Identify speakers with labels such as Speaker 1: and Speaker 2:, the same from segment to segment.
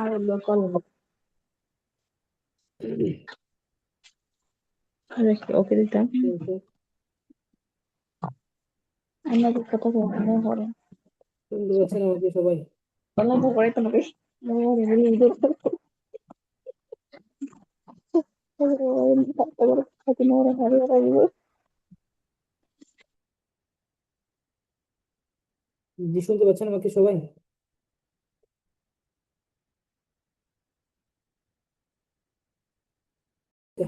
Speaker 1: আর করলাম ওকে দিতাম আমাদের কথা বলতে পরে
Speaker 2: শুনতে পাচ্ছেন আমাকে সবাই?
Speaker 1: বললাম পরে তো নাকি
Speaker 2: জি, শুনতে পাচ্ছেন আমাকে সবাই?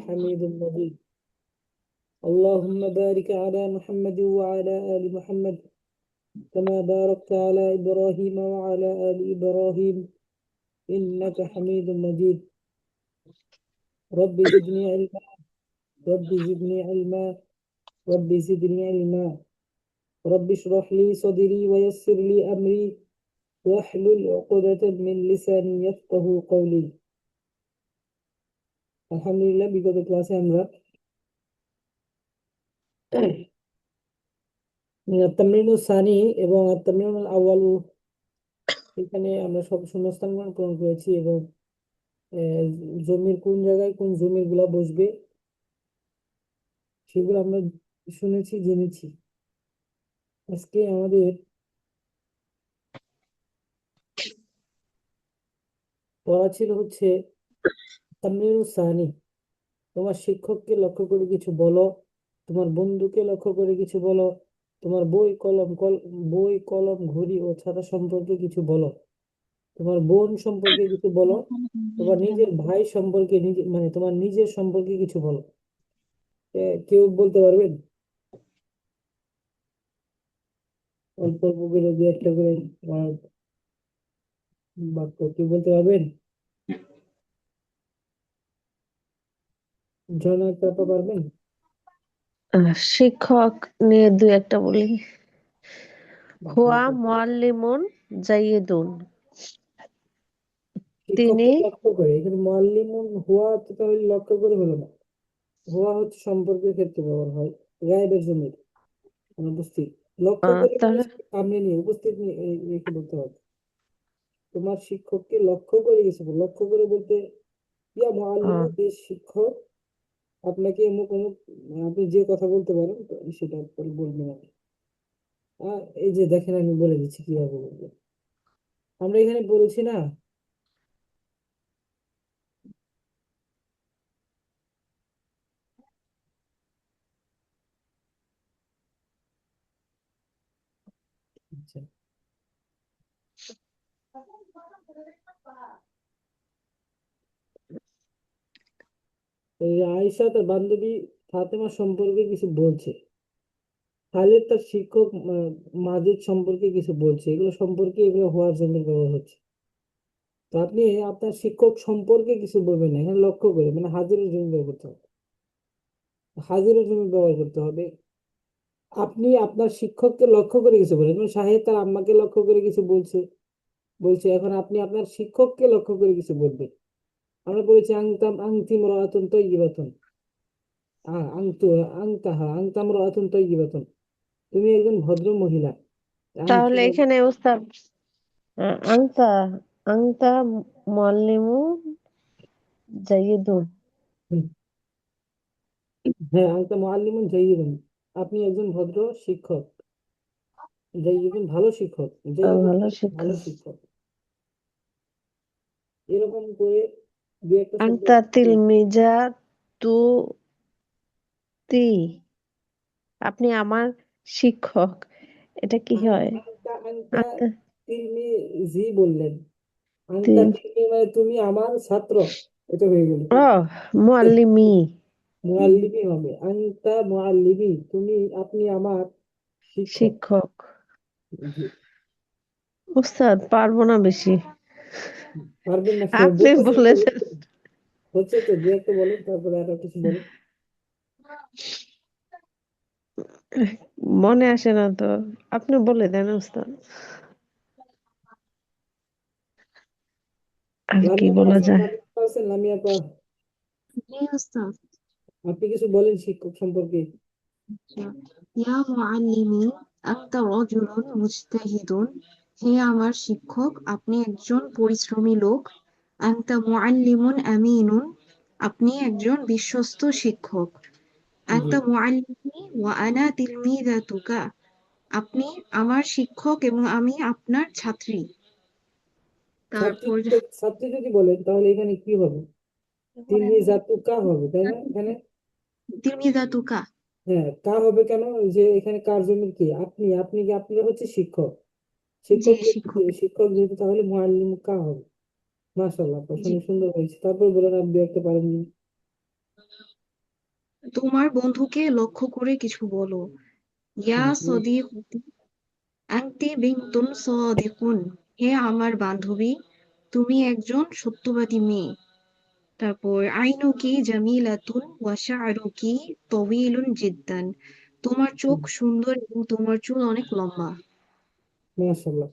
Speaker 2: حميد مجيد. اللهم بارك على محمد وعلى آل محمد كما باركت على إبراهيم وعلى آل إبراهيم إنك حميد مجيد. رب زدني علما، رب زدني علما، رب زدني علما. رب اشرح لي صدري ويسر لي أمري واحلل عقدة من لساني يفقه قولي. আলহামদুলিল্লাহ, বিগত ক্লাসে আমরা তামরিনুস সানি এবং তামরিনুল আউয়াল, এখানে আমরা সব শূন্যস্থান পূরণ করেছি এবং জমির কোন জায়গায় কোন জমির গুলা বসবে সেগুলো আমরা শুনেছি, জেনেছি। আজকে আমাদের পড়া ছিল হচ্ছে তামরিনুস সানি। তোমার শিক্ষককে লক্ষ্য করে কিছু বলো, তোমার বন্ধুকে লক্ষ্য করে কিছু বলো, তোমার বই কলম ঘড়ি ও ছাতা সম্পর্কে কিছু বলো, তোমার বোন সম্পর্কে কিছু বলো, তোমার নিজের ভাই সম্পর্কে মানে তোমার নিজের সম্পর্কে কিছু বলো। কেউ বলতে পারবেন? অল্প অল্প করে দু একটা করে বাক্য কেউ বলতে পারবেন? ঝর্ণা চাপা পারবেন?
Speaker 3: শিক্ষক নিয়ে দুই একটা বলি। হুয়া মুআল্লিমুন জাইয়িদুন, তিনি
Speaker 2: শিক্ষককে লক্ষ্য করে, এখানে মুআল্লিমুন হুয়া তো তাহলে লক্ষ্য করে হলো না। হুয়া হচ্ছে সম্পর্কের ক্ষেত্রে ব্যবহার হয়, গায়েবের জন্য অনুপস্থিত। লক্ষ্য করে মানে
Speaker 3: তাহলে
Speaker 2: সামনে নিয়ে উপস্থিত নিয়ে রেখে বলতে হবে। তোমার শিক্ষককে লক্ষ্য করে গেছে, লক্ষ্য করে বলতে ইয়া মুআল্লিমু, যে শিক্ষক আপনাকে অমুক অমুক, আপনি যে কথা বলতে পারেন সেটা বলবেন আপনি। এই যে দেখেন, আমি বলে দিচ্ছি কিভাবে বলবো। আমরা এখানে বলেছি না, আচ্ছা, এই আয়েশা তার বান্ধবী ফাতেমা সম্পর্কে কিছু বলছে, খালিদ তার শিক্ষক মাজিদ সম্পর্কে কিছু বলছে, এগুলো সম্পর্কে এগুলো হওয়ার জন্য ব্যবহার হচ্ছে। তো আপনি আপনার শিক্ষক সম্পর্কে কিছু বলবেন না, এখানে লক্ষ্য করে মানে হাজিরের জন্য ব্যবহার করতে হবে, হাজিরের জন্য ব্যবহার করতে হবে। আপনি আপনার শিক্ষককে লক্ষ্য করে কিছু বলেন, যেমন শাহেদ তার আম্মাকে লক্ষ্য করে কিছু বলছে বলছে এখন আপনি আপনার শিক্ষককে লক্ষ্য করে কিছু বলবেন। আমরা বলেছি আংতাম আংতিম রাতুন তৈয়িবাতুন, আংতু আংতাহা আংতাম রাতুন তৈয়িবাতুন, তুমি একজন ভদ্র মহিলা। আংতি
Speaker 3: তাহলে এখানে উস্তাদ আংতা আংতা মুআল্লিমুন জাইয়িদুন,
Speaker 2: হুম, হ্যাঁ, আংতা মুআল্লিমুন জাইয়িদুন, আপনি একজন ভদ্র শিক্ষক। জাইয়িদুন ভালো শিক্ষক, জাইয়িদুন
Speaker 3: ভালো
Speaker 2: ভালো
Speaker 3: শিক্ষক।
Speaker 2: শিক্ষক। এরকম করে দু একটা শব্দ।
Speaker 3: আংতা তিলমিজাতু তি, আপনি আমার শিক্ষক, এটা কি হয়?
Speaker 2: আংতা আংতা
Speaker 3: আংতা
Speaker 2: তিলমি জি বললেন, আংতা
Speaker 3: তিল
Speaker 2: তিলমি মানে তুমি আমার ছাত্র, এটা হয়ে গেল।
Speaker 3: ও মুআল্লিমি
Speaker 2: মুআল্লিমি হবে, আংতা মুআল্লিমি, তুমি আপনি আমার শিক্ষক।
Speaker 3: শিক্ষক।
Speaker 2: জি।
Speaker 3: উস্তাদ পারবো না বেশি,
Speaker 2: পারবেন না?
Speaker 3: আপনি
Speaker 2: বলতেছেন
Speaker 3: বলে
Speaker 2: তো,
Speaker 3: দেন।
Speaker 2: হচ্ছে তো, দু একটা বলেন তারপরে আরো কিছু বলেন।
Speaker 3: মনে আসে না তো, আপনি বলে দেন উস্তাদ। আর কি
Speaker 2: লামিয়া
Speaker 3: বলা
Speaker 2: পারছেন?
Speaker 3: যায়?
Speaker 2: লামিয়া পারছেন? লামিয়া পা,
Speaker 1: জি উস্তাদ।
Speaker 2: আপনি কিছু বলেন শিক্ষক সম্পর্কে।
Speaker 1: ইয়া মুআল্লিমি আনতা রাজুলুন মুজতাহিদুন, হে আমার শিক্ষক আপনি একজন পরিশ্রমী লোক। আনতা মুআল্লিমুন আমিনুন, আপনি একজন বিশ্বস্ত শিক্ষক।
Speaker 2: জি।
Speaker 1: আনতা মুআল্লিমি ওয়া আনা তিলমিযাতুকা, আপনি আমার শিক্ষক এবং আমি আপনার ছাত্রী।
Speaker 2: ছাত্রী
Speaker 1: তারপর
Speaker 2: ছাত্রী যদি বলেন তাহলে এখানে কি হবে? তিলমি জাতু কা হবে, তাই না এখানে?
Speaker 1: তিলমিযাতুকা,
Speaker 2: হ্যাঁ, কা হবে কেন? ওই যে এখানে কার জন্য কি আপনি, আপনি কি, আপনি হচ্ছে শিক্ষক,
Speaker 1: জি
Speaker 2: শিক্ষক
Speaker 1: শিক্ষক।
Speaker 2: শিক্ষক যেহেতু তাহলে মুআল্লিম কা হবে। মাশাআল্লাহ,
Speaker 1: জি,
Speaker 2: প্রশ্ন সুন্দর হয়েছে। তারপর বলেন আপনি একটা পারেন।
Speaker 1: তোমার বন্ধুকে লক্ষ্য করে কিছু বলো। ইয়া
Speaker 2: হুম,
Speaker 1: সদীকতি আনতি বিনতুন সাদিকুন, হে আমার বান্ধবী, তুমি একজন সত্যবাদী মেয়ে। তারপর আইনুকি জামিলাতুন ওয়া শা'রুকি তওয়িলুন জিদ্দান, তোমার চোখ
Speaker 2: হুম,
Speaker 1: সুন্দর এবং তোমার চুল অনেক লম্বা।
Speaker 2: মাশাআল্লাহ।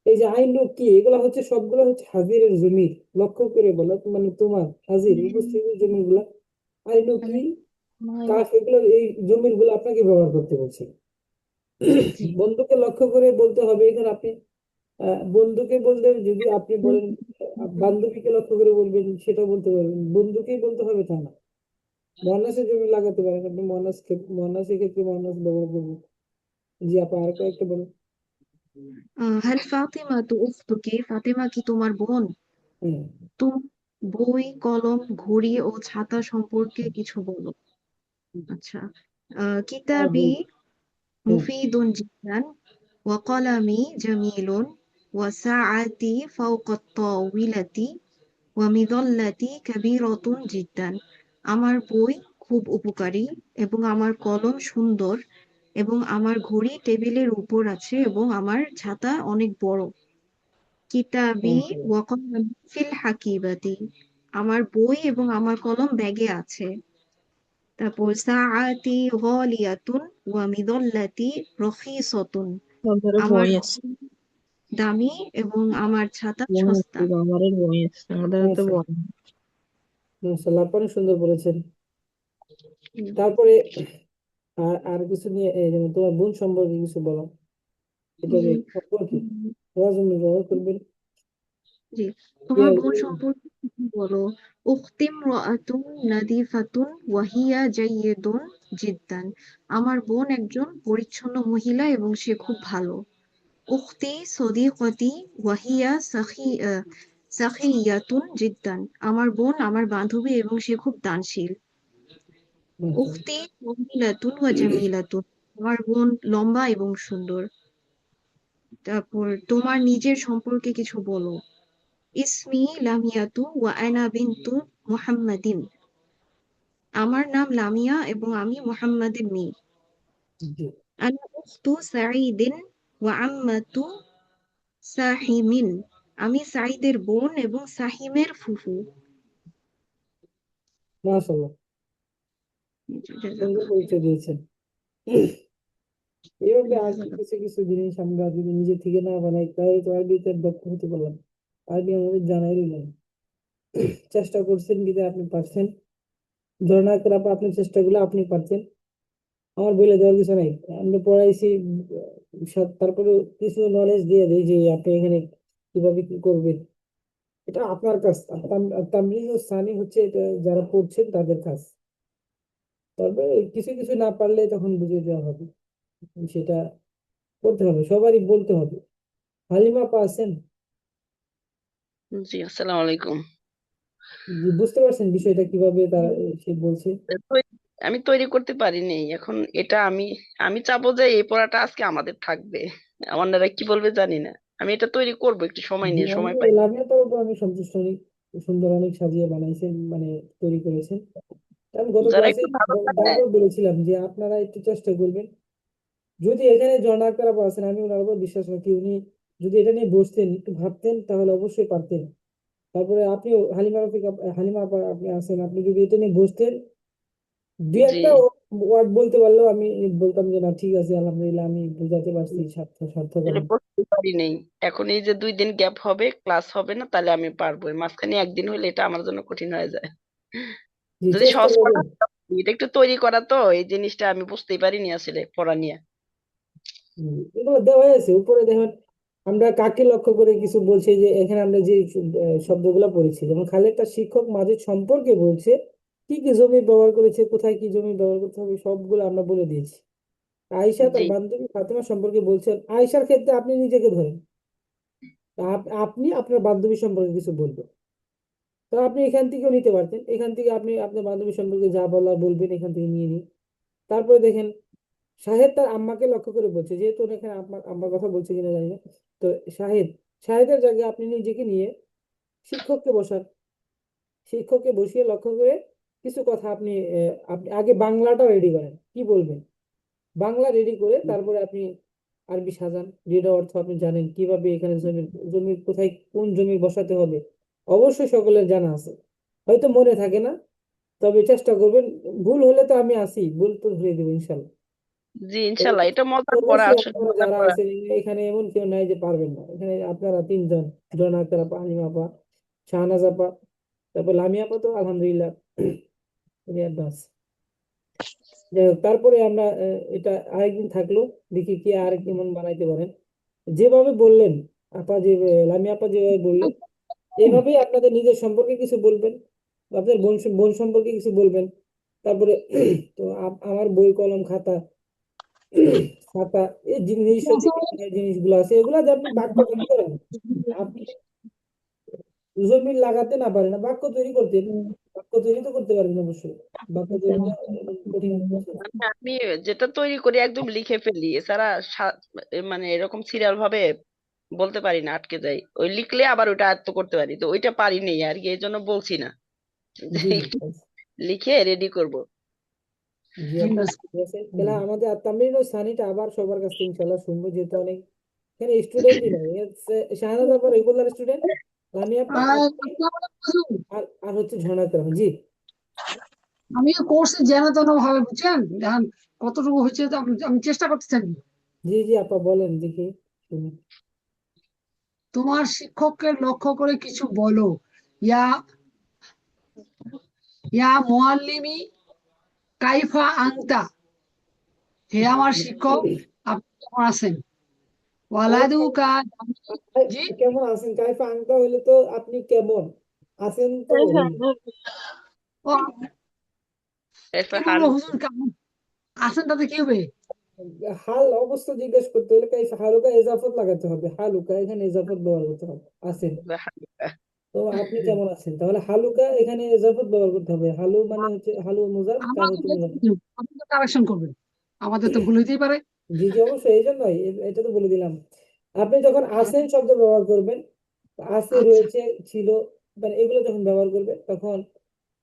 Speaker 2: এই যে আইন কি, এগুলা হচ্ছে সবগুলো হচ্ছে হাজিরের জমির, লক্ষ্য করে বলো, মানে তোমার হাজির উপস্থিতির জমির গুলা আইন কি, কাফ, এগুলো এই জমির গুলো আপনাকে ব্যবহার করতে বলছে।
Speaker 1: জি।
Speaker 2: বন্ধুকে লক্ষ্য করে বলতে হবে এখানে আপনি বন্ধুকে বলতে যদি আপনি বলেন বান্ধবীকে লক্ষ্য করে বলবেন, সেটা বলতে পারবেন, বন্ধুকেই বলতে হবে তা না। মহানাসের জন্য লাগাতে পারেন আপনি, মহানাসের ক্ষেত্রে মহানাস ব্যবহার করবেন। জি আপা, আর কয়েকটা বলুন।
Speaker 1: হাল ফাতিমা তু উখতুকি, ফাতিমা কি তোমার বোন?
Speaker 2: হ্যাঁ।
Speaker 1: তুম বই, কলম, ঘড়ি ও ছাতা সম্পর্কে কিছু বলো। আচ্ছা। কিতাবি
Speaker 2: বই। হ্যাঁ।
Speaker 1: মুফিদুন জিদ্দান ওয়া কলামি জামিলুন ওয়া সাআতি ফাওকাত তাওয়িলাতি ওয়া মিযাল্লাতি কাবীরাতুন জিদ্দান, আমার বই খুব উপকারী এবং আমার কলম সুন্দর এবং আমার ঘড়ি টেবিলের উপর আছে এবং আমার ছাতা অনেক বড়। কিতাবি
Speaker 2: মাশাআল্লাহ।
Speaker 1: ওয়া কলামি ফিল হাকিবাতি, আমার বই এবং আমার কলম ব্যাগে আছে। তারপর সাআতি গালিয়াতুন ওয়া মিযাল্লাতি রখিসাতুন,
Speaker 4: আমারও
Speaker 1: আমার
Speaker 4: বই আছে।
Speaker 1: দামি এবং আমার ছাতা
Speaker 4: বই
Speaker 1: সস্তা।
Speaker 4: আছে, আমারও বই আছে, আমাদের তো
Speaker 2: মাশাআল্লাহ,
Speaker 4: বই নেই।
Speaker 2: মাশাআল্লাহ, আপনি অনেক সুন্দর বলেছেন।
Speaker 1: হুম,
Speaker 2: তারপরে আর আর কিছু নিয়ে যেমন তোমার বোন সম্পর্কে কিছু বলো, এটা
Speaker 1: জি,
Speaker 2: সম্পর্কে
Speaker 1: হুম,
Speaker 2: হওয়ার জন্য ব্যবহার করবেন।
Speaker 1: জি, তোমার বোন সম্পর্কে কি বলো। উখতিম রাআতুন নাদিফাতুন ওয়া হিয়া জাইয়্যিদুন জিদ্দান, আমার বোন একজন পরিচ্ছন্ন মহিলা এবং সে খুব ভালো। উখতি সদীকতি ওয়া হিয়া সাখিয়াতুন জিদ্দান, আমার বোন আমার বান্ধবী এবং সে খুব দানশীল।
Speaker 2: মাশাআল্লাহ।
Speaker 1: উখতি তওয়িলাতুন ওয়া জামিলাতুন, আমার বোন লম্বা এবং সুন্দর। তারপর তোমার নিজের সম্পর্কে কিছু বলো। ইসমি লামিয়াতু ওয়া আনা বিনতু মুহাম্মাদিন, আমার নাম লামিয়া এবং আমি মুহাম্মাদের মেয়ে।
Speaker 2: জি।
Speaker 1: আনা উখতু সাঈদিন ওয়া আম্মাতু সাহিমিন, আমি সাঈদের বোন এবং সাহিমের ফুফু।
Speaker 2: মাশাআল্লাহ, সুন্দর পরিচয় দিয়েছেন। এইভাবে আর কি কিছু কিছু জিনিস আমরা যদি নিজে থেকে না বানাই তাহলে তো আরবিতে দক্ষ হতে পারলাম। আরবি আমাদের জানাই রইল না। চেষ্টা করছেন বিধায় আপনি পারছেন। ঝর্ণা করে আপনি চেষ্টাগুলো আপনি পারছেন, আমার বলে দেওয়ার কিছু নাই। আমরা পড়াইছি, তারপরে কিছু নলেজ দিয়ে দিই যে আপনি এখানে কিভাবে কি করবেন, এটা আপনার কাজ। তামরিন ও সানি হচ্ছে এটা যারা পড়ছেন তাদের কাজ। তবে কিছু কিছু না পারলে তখন বুঝিয়ে দেওয়া হবে, সেটা করতে হবে, সবারই বলতে হবে। হালিমা পা আছেন?
Speaker 4: জি, আসসালামু আলাইকুম।
Speaker 2: জি, বুঝতে পারছেন বিষয়টা কিভাবে তারা সে বলছে?
Speaker 4: তৈ- আমি তৈরি করতে পারিনি এখন। এটা আমি আমি চাবো যে এই পড়াটা আজকে আমাদের থাকবে, অন্যরা কি বলবে জানি না। আমি এটা তৈরি করবো, একটু সময়
Speaker 2: জি,
Speaker 4: নিয়ে,
Speaker 2: আমি
Speaker 4: সময় পাই।
Speaker 2: লামিয়া তোর উপর আমি সন্তুষ্ট, অনেক সুন্দর, অনেক সাজিয়ে বানাইছেন, মানে তৈরি করেছেন। আমি গত
Speaker 4: যারা
Speaker 2: ক্লাসে
Speaker 4: একটু ভালো পারে।
Speaker 2: বারবার বলেছিলাম যে আপনারা একটু চেষ্টা করবেন। যদি এখানে জন আক্তার আপা আছেন, আমি ওনার উপর বিশ্বাস রাখি, উনি যদি এটা নিয়ে বসতেন একটু ভাবতেন তাহলে অবশ্যই পারতেন। তারপরে আপনি হালিমা আপা আপনি আছেন, আপনি যদি এটা নিয়ে বসতেন দুই
Speaker 4: জি,
Speaker 2: একটা ওয়ার্ড বলতে পারলেও আমি বলতাম যে না ঠিক আছে, আলহামদুলিল্লাহ, আমি বোঝাতে পারছি, সার্থক
Speaker 4: এটা
Speaker 2: আমি।
Speaker 4: বুঝতে পারি নেই। এখন এই যে 2 দিন গ্যাপ হবে, ক্লাস হবে না, তাহলে আমি পারবো। এই মাঝখানে একদিন হলে এটা আমার জন্য কঠিন হয়ে যায়।
Speaker 2: জি,
Speaker 4: যদি
Speaker 2: চেষ্টা
Speaker 4: সহজ পড়া,
Speaker 2: করবেন।
Speaker 4: এটা একটু তৈরি করা, তো এই জিনিসটা আমি বুঝতেই পারিনি আসলে পড়া নিয়ে।
Speaker 2: এগুলো দেওয়া আছে উপরে দেখেন, আমরা কাকে লক্ষ্য করে কিছু বলছি, যে এখানে আমরা যে শব্দগুলো পড়েছি, যেমন খালেদ তার শিক্ষক মাজিদ সম্পর্কে বলছে, কি কি জমি ব্যবহার করেছে, কোথায় কি জমি ব্যবহার করতে হবে, সবগুলো আমরা বলে দিয়েছি। আয়েশা তার
Speaker 4: জি
Speaker 2: বান্ধবী ফাতেমা সম্পর্কে বলছেন, আয়েশার ক্ষেত্রে আপনি নিজেকে ধরেন, আপনি আপনার বান্ধবী সম্পর্কে কিছু বলবেন। তো আপনি এখান থেকেও নিতে পারতেন, এখান থেকে আপনি আপনার বান্ধবী সম্পর্কে যা বলার বলবেন, এখান থেকে নিয়ে নিন। তারপরে দেখেন, শাহেদ তার আম্মাকে লক্ষ্য করে বলছে, যেহেতু উনি এখানে আপনার আম্মার কথা বলছে কিনা জানি না। তো শাহেদ, শাহেদের জায়গায় আপনি নিজেকে নিয়ে শিক্ষককে বসান, শিক্ষককে বসিয়ে লক্ষ্য করে কিছু কথা আপনি আগে বাংলাটা রেডি করেন, কি বলবেন, বাংলা রেডি করে তারপরে আপনি আরবি সাজান, যেটা অর্থ আপনি জানেন, কিভাবে এখানে জমির কোথায় কোন জমি বসাতে হবে, অবশ্যই সকলের জানা আছে, হয়তো মনে থাকে না, তবে চেষ্টা করবেন। ভুল হলে তো আমি আছি, ভুল তো ধরে দেবো ইনশাল্লাহ।
Speaker 4: জি
Speaker 2: তবে
Speaker 4: ইনশাল্লাহ, এটা মজার পড়া,
Speaker 2: অবশ্যই
Speaker 4: আসলে
Speaker 2: আপনারা
Speaker 4: মজার
Speaker 2: যারা
Speaker 4: পড়া।
Speaker 2: আছেন এখানে, এমন কেউ নাই যে পারবেন না, এখানে আপনারা তিনজন, জন আক্তার আপা, হালিমা আপা, শাহনাজ আপা, তারপর লামিয়া আপা তো আলহামদুলিল্লাহ অ্যাডভান্স। যাই হোক, তারপরে আমরা এটা আরেকদিন থাকলো, দেখি কি আর কেমন বানাইতে পারেন। যেভাবে বললেন আপা, যে লামিয়া আপা যেভাবে বললেন, এইভাবেই আপনাদের নিজের সম্পর্কে কিছু বলবেন, আপনার বোন বোন সম্পর্কে কিছু বলবেন। তারপরে তো আমার বই কলম খাতা খাতা, এই নিজস্ব যে জিনিসগুলো আছে, এগুলা যে আপনি বাক্য তৈরি করেন, আপনি জমির লাগাতে না পারেন না, বাক্য তৈরি করতেন, বাক্য তৈরি তো করতে পারবেন অবশ্যই, বাক্য তৈরিটা কঠিন কিছু না।
Speaker 4: মানে আমি যেটা তৈরি করি একদম লিখে ফেলি, এছাড়া মানে এরকম সিরিয়াল ভাবে বলতে পারি না, আটকে যাই। ওই লিখলে আবার ওটা আয়ত্ত করতে পারি, তো ওইটা পারি নেই আর কি, এই জন্য বলছি না যে
Speaker 2: জি জি
Speaker 4: একটু লিখে রেডি করব।
Speaker 2: জি আপা, ঠিক আছে, তাহলে আমাদের তামিল ও সানিটা আবার সবার কাছ থেকে ইনশাল্লাহ শুনবো, যেহেতু অনেক এখানে স্টুডেন্টই নাই, শাহানাজ আপা রেগুলার স্টুডেন্ট, লামিয়া আপা, আপনি, আর আর হচ্ছে ঝর্ণা আক্তার। জি
Speaker 5: আমি কোর্সে যেন তেন ভাবে বুঝছেন, এখন কতটুকু হয়েছে তো আমি চেষ্টা করতে থাকি।
Speaker 2: জি জি আপা, বলেন দেখি শুনি।
Speaker 5: তোমার শিক্ষককে লক্ষ্য করে কিছু বলো। ইয়া ইয়া মুআল্লিমি কাইফা আংতা, হে আমার শিক্ষক, আপনি কেমন আছেন?
Speaker 2: কাইফা,
Speaker 5: ওয়ালাদুকা। জি,
Speaker 2: কেমন আছেন, কাইফা আংতা হইলে তো আপনি কেমন আছেন তো হইল।
Speaker 5: ও,
Speaker 4: এরপর
Speaker 5: কি বলবো
Speaker 4: হালু
Speaker 5: হুজুর, কেমন আছেন তাতে কি হবে?
Speaker 2: হাল অবস্থা জিজ্ঞেস করতে হলে কাইফা হালুকা এজাফত লাগাতে হবে, হালুকা এখানে এজাফত ব্যবহার করতে হবে, আছেন।
Speaker 4: হালুকা।
Speaker 2: তো আপনি কেমন আছেন, তাহলে হালুকা এখানে এজাফত ব্যবহার করতে হবে, হালু মানে হচ্ছে, হালু মুজাফ, কা
Speaker 5: আমার
Speaker 2: হচ্ছে মুজাফ।
Speaker 5: আপনি তো কারেকশন করবেন, আমাদের তো ভুল হইতেই পারে।
Speaker 2: জি জি অবশ্যই, এই জন্যই এটা তো বলে দিলাম। আপনি যখন আসেন শব্দ ব্যবহার করবেন, আছে,
Speaker 5: আচ্ছা,
Speaker 2: রয়েছে, ছিল, মানে এগুলো যখন ব্যবহার করবে, তখন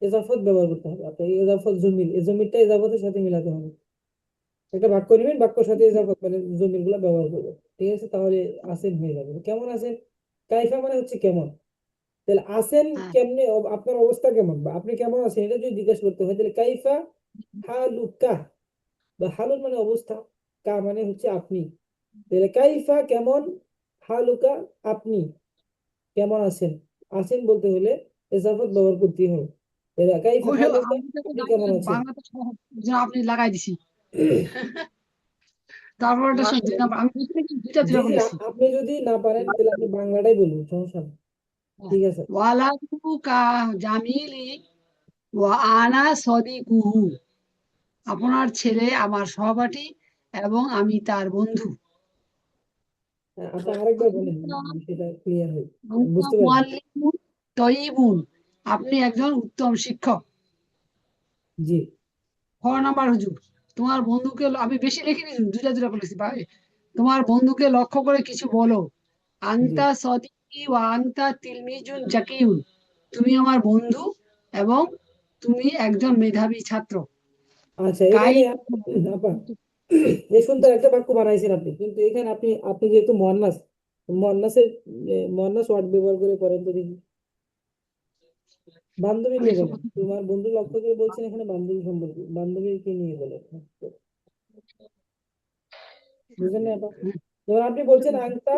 Speaker 2: এজাফত ব্যবহার করতে হবে আপনাকে, এজাফত জমির, এই জমিরটা এজাফতের সাথে মিলাতে হবে, একটা বাক্য নেবেন, বাক্যর সাথে এজাফত মানে জমির গুলা ব্যবহার করবে, ঠিক আছে, তাহলে আসেন হয়ে যাবে। কেমন আছেন, কাইফা মানে হচ্ছে কেমন, তাহলে আসেন
Speaker 5: হ্যাঁ,
Speaker 2: কেমনে, আপনার অবস্থা কেমন, বা আপনি কেমন আছেন, এটা যদি জিজ্ঞেস করতে হয়, তাহলে কাইফা হালুকা, বা হালুর মানে অবস্থা, কা মানে হচ্ছে আপনি, তাহলে কাইফা কেমন, হালুকা আপনি কেমন আছেন, আছেন বলতে হলে এজাফত ব্যবহার করতে হবে, তাহলে কাইফা
Speaker 5: ওই
Speaker 2: হালুকা,
Speaker 5: আমি তো
Speaker 2: আপনি কেমন আছেন।
Speaker 5: বাংলাতে সহজ, যেন আপনি লাগাই দিছি। তারপর একটা দুই
Speaker 4: মাশাআল্লাহ।
Speaker 5: নাম্বার, আমি দুইটা
Speaker 2: জি
Speaker 5: দুইটা
Speaker 2: জি
Speaker 5: বলেছি।
Speaker 2: আপনি যদি না পারেন তাহলে আপনি বাংলাটাই বলুন, সমস্যা নেই, ঠিক আছে।
Speaker 5: ওয়ালাদুকা জামিলি ওয়া আনা সদিকুহু, আপনার ছেলে আমার সহপাঠী এবং আমি তার বন্ধু।
Speaker 2: আপনি আরেকবার বলেন, সেটা ক্লিয়ার হয়,
Speaker 5: আনতা
Speaker 2: বুঝতে পারেন।
Speaker 5: মুআল্লিমুন তয়্যিবুন, আপনি একজন উত্তম শিক্ষক।
Speaker 2: জি
Speaker 5: 4 নাম্বার হুজুর, তোমার বন্ধুকে আমি বেশি লিখিনি, দুইটা দুইটা বলেছি ভাই। তোমার বন্ধুকে লক্ষ্য করে কিছু বলো।
Speaker 2: জি
Speaker 5: আনতা সদিকি ওয়া আনতা তিলমিজুন জাকিউন, তুমি আমার বন্ধু এবং তুমি একজন মেধাবী ছাত্র।
Speaker 2: আচ্ছা,
Speaker 5: কাই
Speaker 2: এখানে আপা, এই সুন্দর একটা বাক্য বানাইছেন আপনি, কিন্তু এখানে আপনি আপনি যেহেতু মহান্নাস, মহান্নাসের মহান্নাস ওয়ার্ড ব্যবহার করে করেন তো দেখি, বান্ধবী নিয়ে বলেন, তোমার বন্ধু লক্ষ্য করে বলছেন, এখানে বান্ধবী সম্পর্কে, বান্ধবীকে নিয়ে বলেন, বুঝলেন না আপা, যেমন আপনি বলছেন আংতা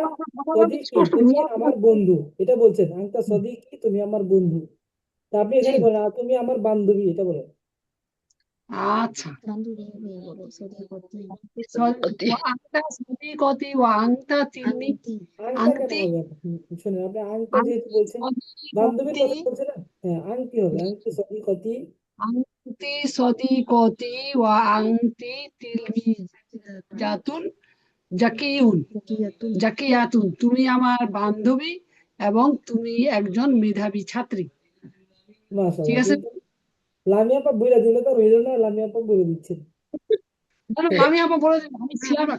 Speaker 2: সদিকি,
Speaker 5: স্পষ্ট
Speaker 2: তুমি আমার বন্ধু, এটা বলছেন আংতা সদিকি, তুমি আমার বন্ধু, তা আপনি
Speaker 5: জি,
Speaker 2: এখানে বলেন তুমি আমার বান্ধবী, এটা বলেন।
Speaker 5: আচ্ছা,
Speaker 1: বান্ধবী হয়ে বলো সদিকতি
Speaker 4: সত্যি।
Speaker 5: আংতা সদিকতি ওয়া আংতা তিলমি
Speaker 1: আংটি
Speaker 2: আংটা কেন
Speaker 5: আংতি
Speaker 2: হবে? শোনেন, আপনি আংটা যেহেতু
Speaker 5: আংতি
Speaker 2: বলছেন, বান্ধবীর
Speaker 5: সদিকতি
Speaker 2: কথা বলছেন না, হ্যাঁ আংটি হবে, আংটি সদিকতি।
Speaker 5: আংতি সদিকতি ওয়া আংতি তিলমি
Speaker 1: জাকিয়াতুন
Speaker 5: জাতুন জাকিউন
Speaker 1: জাকিয়াতুন
Speaker 5: জাকিয়াতুন, তুমি আমার বান্ধবী এবং তুমি একজন মেধাবী ছাত্রী। ঠিক
Speaker 2: মাশাআল্লাহ,
Speaker 5: আছে?
Speaker 2: কিন্তু লামিয়া আপা বইলা দিলে তো রইল না, লামিয়া আপা বলে দিচ্ছেন।
Speaker 5: বলো, আমি আবার বলে দিলাম,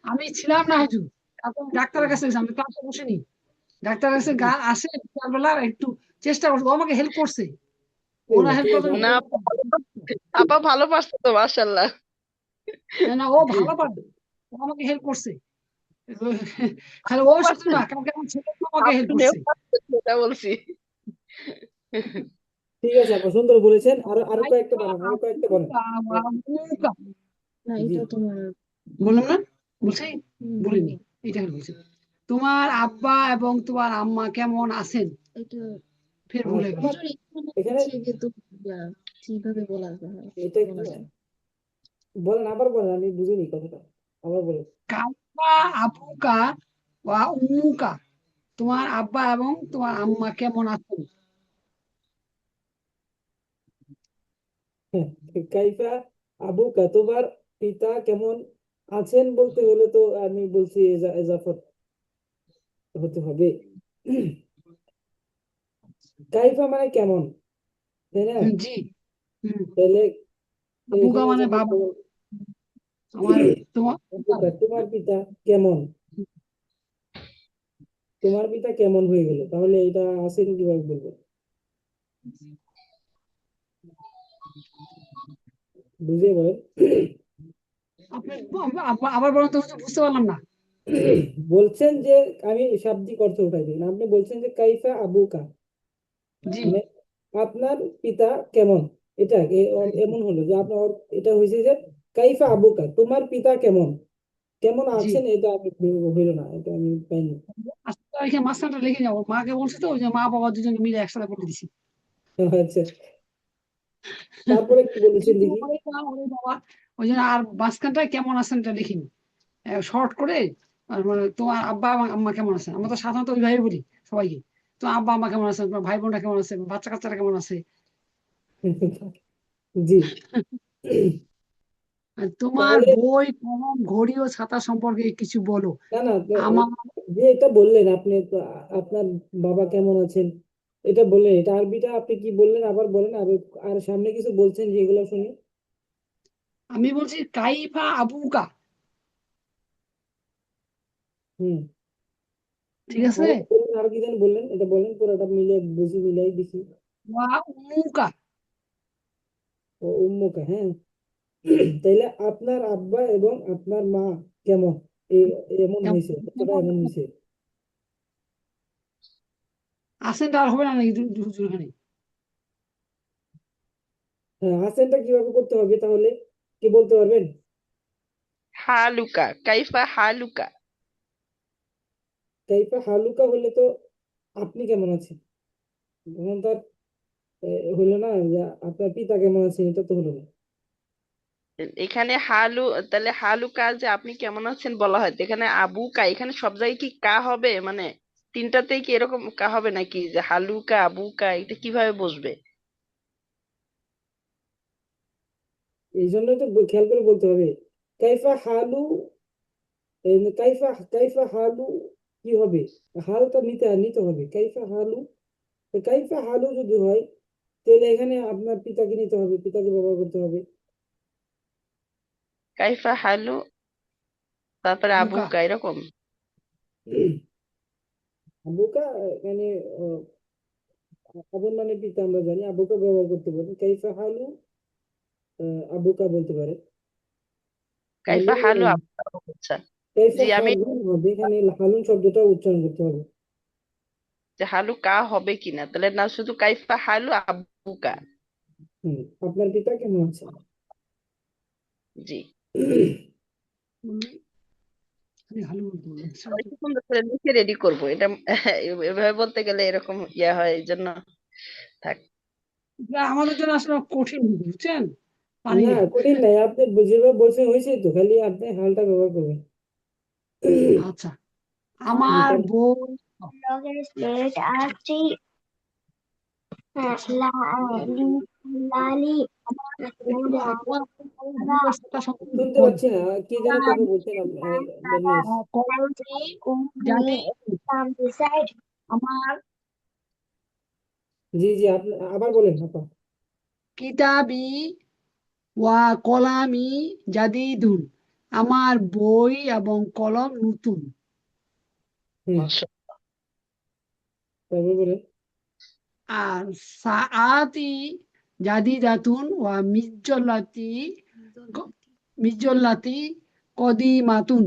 Speaker 5: আমি ছিলাম না হুজুর। তারপর আমি ডাক্তারের কাছে গেছি, আমি ক্লাসে বসিনি। ডাক্তারের কাছে আসে বিকালবেলা একটু চেষ্টা করছে, ও আমাকে হেল্প করছে। ও না হেল্প
Speaker 2: ঠিক
Speaker 5: করতো
Speaker 2: আছে,
Speaker 5: আমি
Speaker 4: না
Speaker 5: বলতে পারতাম না।
Speaker 4: আপা ভালো পারছো তো মাশাআল্লাহ।
Speaker 5: না না, ও
Speaker 2: জি,
Speaker 5: ভালো পারে, ও আমাকে হেল্প করছে। খালি ও শুধু না, কালকে আমার ছেলে আমাকে হেল্প
Speaker 4: আপনিও
Speaker 5: করছে।
Speaker 4: পারছেন, সেটা বলছি।
Speaker 2: ঠিক আছে আপা, সুন্দর বলেছেন। আরো আরো কয়েকটা
Speaker 5: আইকা,
Speaker 2: বানান, আরো কয়েকটা বলেন।
Speaker 5: আবুকা, ওয়াবুকা।
Speaker 1: না
Speaker 2: জি,
Speaker 1: এটা তোমার
Speaker 5: বললাম না? বলছি? বলিনি,
Speaker 1: বলনি
Speaker 5: এটা খালি বলছি। তোমার আব্বা এবং তোমার আম্মা কেমন আছেন?
Speaker 1: এটা
Speaker 5: ফের ভুলে গেল।
Speaker 2: তোমার
Speaker 1: হুজুর এখানে
Speaker 2: এখানে
Speaker 1: হচ্ছে কিন্তু ঠিকভাবে বলা যায়
Speaker 2: এটা একটু
Speaker 1: বলা যায়
Speaker 2: বলেন, আবার বলেন, আমি বুঝিনি কথাটা, আবার বলেন।
Speaker 5: কাইফা আবুকা ওয়া উম্মুকা, তোমার আব্বা এবং তোমার আম্মা কেমন আছেন?
Speaker 2: হ্যাঁ, কাইফা আবুকা, তোমার পিতা কেমন আছেন বলতে হলে তো আমি বলছি এজাফত হতে হবে। কাইফা মানে কেমন, তাই না?
Speaker 5: জি। হুম।
Speaker 2: তাহলে
Speaker 5: আবুকা
Speaker 2: এখানে
Speaker 5: মানে
Speaker 2: যেমন
Speaker 5: বাবা, আমার তোমার
Speaker 2: আবুকা, তোমার পিতা কেমন, তোমার পিতা কেমন হয়ে গেল, তাহলে এটা আছেন কিভাবে বলবো? বুঝিয়ে বলেন।
Speaker 5: আপনি আবার বলুন তো হুজুর, বুঝতে পারলাম না।
Speaker 2: বলছেন যে, আমি শাব্দিক অর্থ উঠাই দিই, আপনি বলছেন যে কাইফা আবুকা,
Speaker 5: জি
Speaker 2: মানে আপনার পিতা কেমন। এটা এমন হলো যে আপনার এটা হয়েছে যে কাইফা আবুকা, তোমার পিতা কেমন, কেমন
Speaker 5: জি।
Speaker 2: আছেন, এটা আমি হইলো না, এটা আমি পাইনি।
Speaker 5: আসলে এখানে মাঝখানটা লিখে যাবো, মাকে বলছি তো, ওই যে মা বাবা দুজনে মিলে একসাথে বলে দিছি।
Speaker 2: আচ্ছা, তারপরে কি বলেছেন
Speaker 5: কিন্তু
Speaker 2: দেখি।
Speaker 5: ওরে বাবা, ওরে বাবা, ওই জন্য আর মাঝখানটায় কেমন আছেন এটা লিখিনি, শর্ট করে। আর মানে তোমার আব্বা এবং আম্মা কেমন আছেন, আমরা তো সাধারণত ওইভাবে বলি সবাইকে। তো আব্বা আম্মা কেমন আছেন, তোমার ভাই বোনরা কেমন আছে, বাচ্চা কাচ্চারা কেমন আছে।
Speaker 2: জি,
Speaker 5: আর তোমার
Speaker 2: তাহলে
Speaker 5: বই, কলম, ঘড়ি ও ছাতা সম্পর্কে কিছু বলো।
Speaker 2: না না,
Speaker 5: আমার
Speaker 2: যে এটা বললেন আপনি তো, আপনার বাবা কেমন আছেন, এটা বললেন, এটা আরবিটা আপনি কি বললেন আবার বলেন, আর আর সামনে কিছু বলছেন যেগুলো শুনি।
Speaker 5: আমি বলছি কাইফা আবুকা।
Speaker 2: হুম,
Speaker 5: ঠিক আছে?
Speaker 2: আর বললেন, আর কি যেন বললেন, এটা বলেন পুরোটা মিলে বুঝি, মিলাই দিছি।
Speaker 5: ওয়া উম্মুকা,
Speaker 2: ও উম্মুকা, হ্যাঁ। তাইলে আপনার আব্বা এবং আপনার মা কেমন, এমন হয়েছে, কতটা এমন হয়েছে।
Speaker 5: আসেনটা আর হবে না নাকি হুজুর এখানে?
Speaker 2: হ্যাঁ, হাসেনটা কিভাবে করতে হবে তাহলে, কি বলতে পারবেন?
Speaker 4: হালুকা, কাইফা হালুকা।
Speaker 2: কাইফা হালুকা হলে তো আপনি কেমন আছেন, তখন তার হলো না যে আপনার পিতা কেমন আছেন, এটা তো হলো না।
Speaker 4: এখানে তাহলে হালুকা যে আপনি কেমন আছেন বলা হয় তো, এখানে আবুকা, এখানে সব জায়গায় কি কা হবে মানে তিনটাতেই কি এরকম কা হবে নাকি, যে হালুকা আবুকা এটা কিভাবে বসবে?
Speaker 2: এই জন্যই তো খেয়াল করে বলতে হবে। কাইফা হালু, কাইফা কাইফা হালু কি হবে, হালটা নিতে নিতে হবে, কাইফা হালু। তো কাইফা হালু যদি হয়, তাহলে এখানে আপনার পিতাকে নিতে হবে, পিতাকে ব্যবহার করতে হবে।
Speaker 4: কাইফা হালু, তারপরে
Speaker 5: আবুকা।
Speaker 4: আবুকা এরকম।
Speaker 2: আবুকা মানে আপন মানে পিতা, আমরা জানি আবুকা ব্যবহার করতে পারি, কাইফা হালু আবুকা বলতে পারে।
Speaker 4: কাইফা
Speaker 2: তাহলে
Speaker 4: হালু আবুকা। আচ্ছা।
Speaker 2: কাইফা
Speaker 4: জি আমি
Speaker 2: হালুন হবে, এখানে হালুন শব্দটা উচ্চারণ করতে হবে।
Speaker 4: যে হালু কা হবে কিনা, তাহলে না শুধু কাইফা হালু আবুকা।
Speaker 2: হুম, আপনার পিতা কেমন আছে।
Speaker 4: জি।
Speaker 5: ভালো বলতে বললাম।
Speaker 4: আমি কি সুন্দর করে লিখে রেডি করবো এটা। এভাবে বলতে গেলে এরকম ইয়া হয়, এই জন্য থাক।
Speaker 5: এটা আমাদের জন্য আসলে কঠিন, বুঝছেন? পানি
Speaker 2: না
Speaker 5: নেই।
Speaker 2: কঠিন নাই, আপনি যেভাবে বলছেন হয়েছে তো, খালি আপনি হালটা ব্যবহার করবেন।
Speaker 5: আচ্ছা, আমার
Speaker 2: তার-
Speaker 5: বই
Speaker 6: লগের প্লেট আর লালি
Speaker 5: একটু আমার বইয়ের কথা সম্পূর্ণ
Speaker 2: শুনতে
Speaker 5: বল।
Speaker 2: পাচ্ছি না, কি যেন কথা বলছেন আপনি, বেনমেস।
Speaker 5: কলামটি জাতি আমার
Speaker 2: জি জি, আপনি আবার বলেন আপা।
Speaker 5: কিতাবি ওয়া কলামি জাদিদুন, আমার বই এবং কলম নতুন।
Speaker 2: হুম,
Speaker 4: মাশাআল্লাহ।
Speaker 2: তারপর বলেন।
Speaker 5: আর সাআতি জাদিদাতুন ওয়া মিজ্জল্লাতি কদিমাতুন,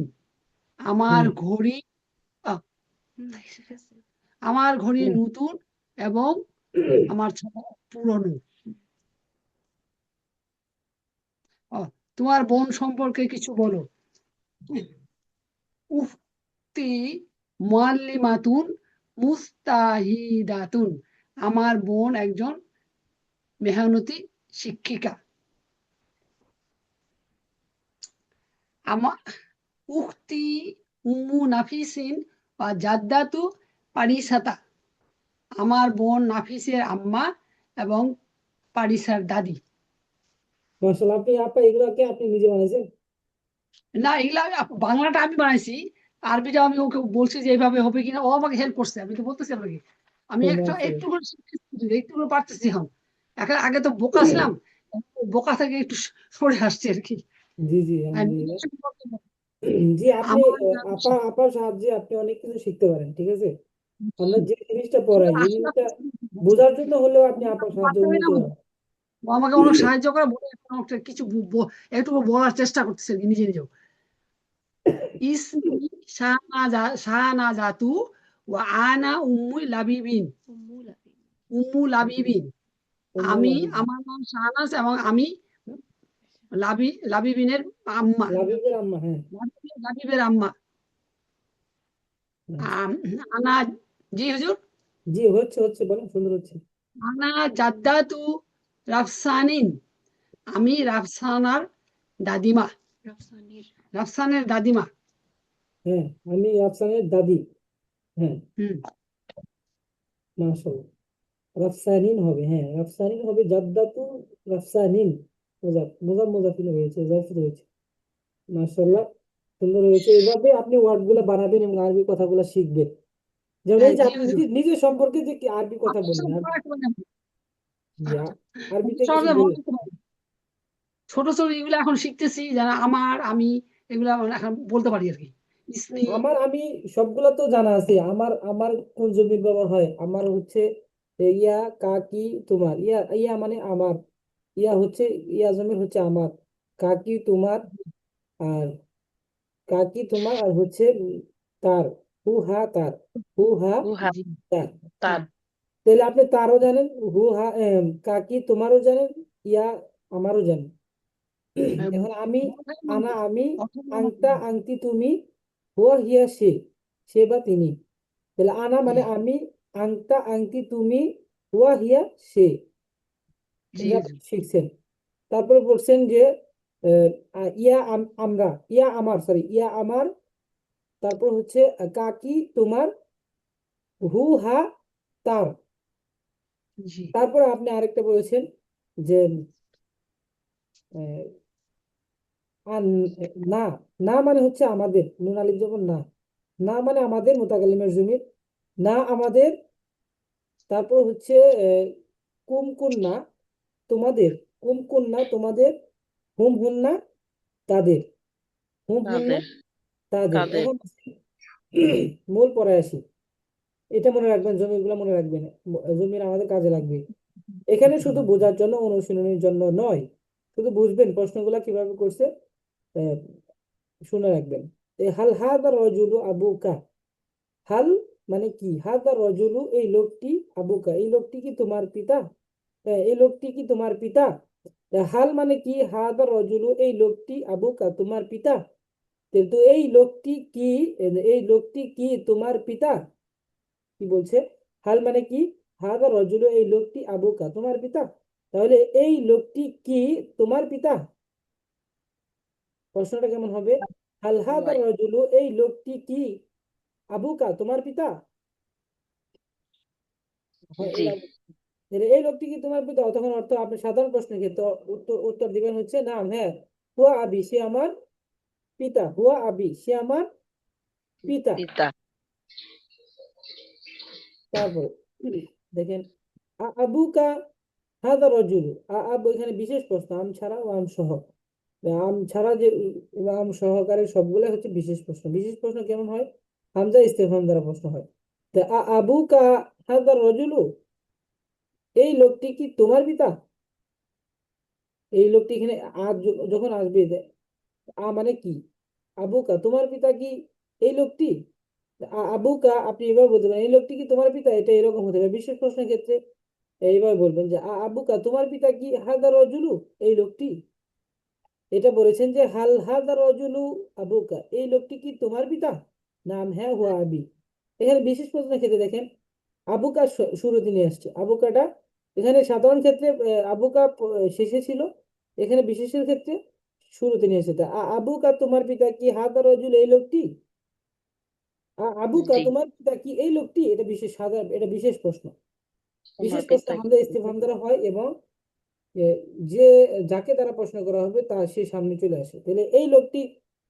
Speaker 5: আমার
Speaker 2: হুম,
Speaker 5: ঘড়ি আহ, আমার ঘড়ি
Speaker 2: হুম।
Speaker 5: নতুন এবং আমার ছাতা পুরনো। তোমার বোন সম্পর্কে কিছু বলো। উফতি মুআল্লিমাতুন মুস্তাহিদাতুন, আমার বোন একজন মেহনতি শিক্ষিকা। আমার উখতি উম্মু নাফিসিন বা জাদ্দাতু পারিসাতা, আমার বোন নাফিসের আম্মা এবং পারিসার দাদি।
Speaker 2: মাশাআল্লাহ, আপনি আপা এগুলাকে আপনি নিজে বানাইছেন?
Speaker 5: না, এগুলা বাংলাটা আমি বানাইছি, আরবিটা আমি ওকে বলছি যে এইভাবে হবে কিনা, ও আমাকে হেল্প করছে, আমি তো বলতেছি আপনাকে। আমি একটু
Speaker 2: মাশাআল্লাহ।
Speaker 5: একটু করে শিখতেছি, একটু করে পারতেছি এখন। এখন আগে তো বোকা ছিলাম, বোকা থেকে একটু সরে আসছে আর কি।
Speaker 2: জি জি,
Speaker 5: আর
Speaker 2: আলহামদুলিল্লাহ।
Speaker 5: নিজস্ব করতে হবে।
Speaker 2: জি, আপনি
Speaker 5: আমার
Speaker 2: আপার সাহায্যে আপনি অনেক কিছু শিখতে পারেন, ঠিক আছে? আমরা যে জিনিসটা পড়াই, এই
Speaker 5: আসলে
Speaker 2: জিনিসটা বোঝার জন্য হলেও আপনি আপার সাহায্য
Speaker 5: পারতে পারি না,
Speaker 2: নিতে পারেন।
Speaker 5: ও আমাকে অনেক সাহায্য করে, বলে এখন আমাকে কিছু একটু বলার চেষ্টা করতেছে আর কি নিজে নিজেও। ইসমি শাহনাজাতু ওয়া আনা উম্মু লাবিবিন,
Speaker 2: উম্মুল
Speaker 5: আমি,
Speaker 2: আবিদ।
Speaker 5: আমার নাম শাহনাজ এবং আমি লাবিবিনের আম্মা।
Speaker 2: লাবিবের আম্মা, হ্যাঁ।
Speaker 5: লাবিবের আম্মা।
Speaker 2: আচ্ছা।
Speaker 5: আম, আনা, জি হুজুর।
Speaker 2: জি, হচ্ছে হচ্ছে, বলেন, সুন্দর হচ্ছে।
Speaker 5: আনা জাদ্দাতু রাফসানিন, আমি রাফসানার দাদিমা, রাফসানের দাদিমা।
Speaker 2: হ্যাঁ, আমি রাফসানের দাদি। হ্যাঁ,
Speaker 5: হুম,
Speaker 2: মাশাআল্লাহ। রাফসানিন হবে, হ্যাঁ, রাফসানিন হবে, জাদ্দাতু রাফসানিন। মোজাফিল হয়েছে, জাফর হয়েছে। মাশাআল্লাহ, সুন্দর হয়েছে। এভাবে আপনি ওয়ার্ড গুলা বানাবেন এবং আরবি কথাগুলো শিখবেন। যেমন
Speaker 5: হ্যাঁ,
Speaker 2: এই যে
Speaker 5: জি
Speaker 2: আপনি
Speaker 5: হুজুর।
Speaker 2: নিজের সম্পর্কে যে কি আরবি কথা
Speaker 5: আপনার
Speaker 2: বললেন,
Speaker 5: সাথে পড়া একটু মানে
Speaker 2: জি, আরবিতে কিছু
Speaker 5: সহজে
Speaker 2: বললেন।
Speaker 5: বলতে পারি। ছোট ছোট এগুলো এখন শিখতেছি, যারা আমার, আমি, এগুলা এখন বলতে পারি আর কি। ইসমি,
Speaker 2: আমার, আমি সবগুলো তো জানা আছে। আমার আমার কোন জমির ব্যবহার হয়, আমার হচ্ছে ইয়া, কাকি, তোমার। ইয়া ইয়া মানে আমার। ইয়া হচ্ছে, ইয়া জমির হচ্ছে আমার। কাকি তোমার, আর কাকি তোমার, আর হচ্ছে তার। হু হা তার। হু হা
Speaker 4: উহা
Speaker 5: জি,
Speaker 2: তার।
Speaker 4: তার।
Speaker 5: হ্যাঁ,
Speaker 2: তাহলে আপনি তারও জানেন, হু হা কাকি তোমারও জানেন, ইয়া আমারও জানেন।
Speaker 5: হ্যাঁ,
Speaker 2: এখন আমি, আনা
Speaker 5: মানে
Speaker 2: আমি,
Speaker 5: অথবা
Speaker 2: আংতা আংটি তুমি, হুয়া হিয়া সে, সে বা তিনি। তাহলে আনা
Speaker 5: জি,
Speaker 2: মানে আমি, আংতা আংটি তুমি, হুয়া হিয়া সে।
Speaker 5: জি
Speaker 2: এটা আপনি
Speaker 5: হুজুর।
Speaker 2: শিখছেন। তারপরে বলছেন যে ইয়া আমরা, ইয়া আমার, সরি, ইয়া আমার। তারপর হচ্ছে কাকি তোমার, হু হা তার।
Speaker 5: জি,
Speaker 2: তারপরে আপনি আরেকটা বলেছেন যে আহ, আর না, না মানে হচ্ছে আমাদের, নুন আলিফ যখন না, না মানে আমাদের, মুতাকাল্লিমের জমির। না আমাদের। তারপর হচ্ছে কুম কুন্না তোমাদের, কুম কুন্না তোমাদের, হুম হুন্না তাদের, হুম হুন্না
Speaker 4: তাদের।
Speaker 2: তাদের।
Speaker 4: তাদের।
Speaker 2: এখন মূল পড়ায় আসি। এটা মনে রাখবেন, জমিগুলো মনে রাখবেন, জমির আমাদের কাজে লাগবে। এখানে শুধু বোঝার জন্য, অনুশীলনের জন্য নয়, শুধু বুঝবেন প্রশ্নগুলা কিভাবে করছে, আহ, শুনে রাখবেন। হাল হাদা রজুলু আবুকা। হাল মানে কি, হাদা রজুলু এই লোকটি, আবুকা এই লোকটি কি তোমার পিতা? এই লোকটি কি তোমার পিতা? হাল মানে কি, হাদা রজুলু এই লোকটি, আবুকা তোমার পিতা। কিন্তু এই লোকটি কি, এই লোকটি কি তোমার পিতা? কি বলছে? হাল মানে কি, হাদা রজুলু এই লোকটি, আবুকা তোমার পিতা। তাহলে এই লোকটি কি তোমার পিতা? প্রশ্নটা কেমন হবে? হাল হাদা
Speaker 4: নয়।
Speaker 2: রাজুলু, এই লোকটি কি আবুকা তোমার পিতা? হয়
Speaker 4: জি।
Speaker 2: তাহলে এই লোকটি কি তোমার পিতা? তখন অর্থ আপনি সাধারণ প্রশ্নের ক্ষেত্রে উত্তর উত্তর দিবেন হচ্ছে নাম, হ্যাঁ, হুয়া আবি, সে আমার পিতা। হুয়া আবি, সে আমার পিতা।
Speaker 4: পিতা।
Speaker 2: তারপর দেখেন, আবুকা হাদা রজুল, আবু এখানে বিশেষ প্রশ্ন, আম ছাড়া ও আম সহ। আম ছাড়া যে আম সহকারে সবগুলো হচ্ছে বিশেষ প্রশ্ন। বিশেষ প্রশ্ন কেমন হয়? হামজা ইস্তেফহাম দ্বারা প্রশ্ন হয়। তা আবুকা হাদা রজুলু, এই লোকটি কি তোমার পিতা? এই লোকটি এখানে যখন আসবে, মানে কি? আবুকা তোমার পিতা কি এই লোকটি? আবুকা আপনি এবার বলতে পারেন এই লোকটি কি তোমার পিতা, এটা এরকম হতে পারে বিশেষ প্রশ্নের ক্ষেত্রে। এইবার বলবেন যে আবুকা তোমার পিতা কি হাদা রজুলু, এই লোকটি। এটা বলেছেন যে হাল হাদা রজুলু আবুকা, এই লোকটি কি তোমার পিতা? নাম, হ্যাঁ, হুয়া আবি। এখানে বিশেষ প্রশ্নের ক্ষেত্রে দেখেন আবুকা শুরুতে নিয়ে আসছে। আবুকাটা এখানে সাধারণ ক্ষেত্রে আবুকা শেষে ছিল, এখানে বিশেষের ক্ষেত্রে শুরুতে নিয়ে এসেছে। আবুকা তোমার পিতা কি হাদা রজুল, এই লোকটি। আবুকা
Speaker 4: জি।
Speaker 2: তোমার পিতা কি এই লোকটি, এটা বিশেষ সাধারণ, এটা বিশেষ প্রশ্ন।
Speaker 4: তোমার
Speaker 2: বিশেষ প্রশ্ন
Speaker 4: পিতা কি?
Speaker 2: হামজা ইস্তেফহাম দ্বারা হয় এবং এ, যে যাকে দ্বারা প্রশ্ন করা হবে তা সে সামনে চলে আসে। তাহলে এই লোকটি,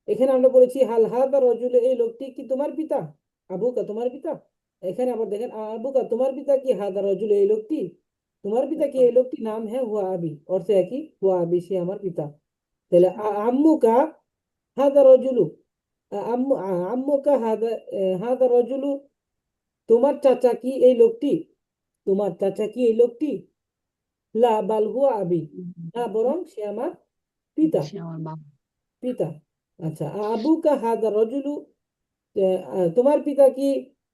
Speaker 2: এখানে আমরা বলেছি হাল হাদা রজুল, এই লোকটি কি তোমার পিতা? আবুকা তোমার পিতা। এখানে আবার দেখেন আবুকা তোমার পিতা কি হাদা রজুল, এই লোকটি। তোমার পিতা কি এই লোকটি? নাম, হ্যাঁ, হুয়া আবি, অর্থ একই, হুয়া আবি, সে আমার পিতা। তাহলে আম্মুকা হাদা রজুলু, আম্মুকা হাদা হাদা রজুলু, তোমার চাচা কি এই লোকটি? তোমার চাচা কি এই লোকটি? লা বাল হুয়া আবি, না বরং সে আমার পিতা।
Speaker 5: সে আমার বাবা।
Speaker 2: পিতা। আচ্ছা, আবুকা হাদা রজুলু, তোমার পিতা কি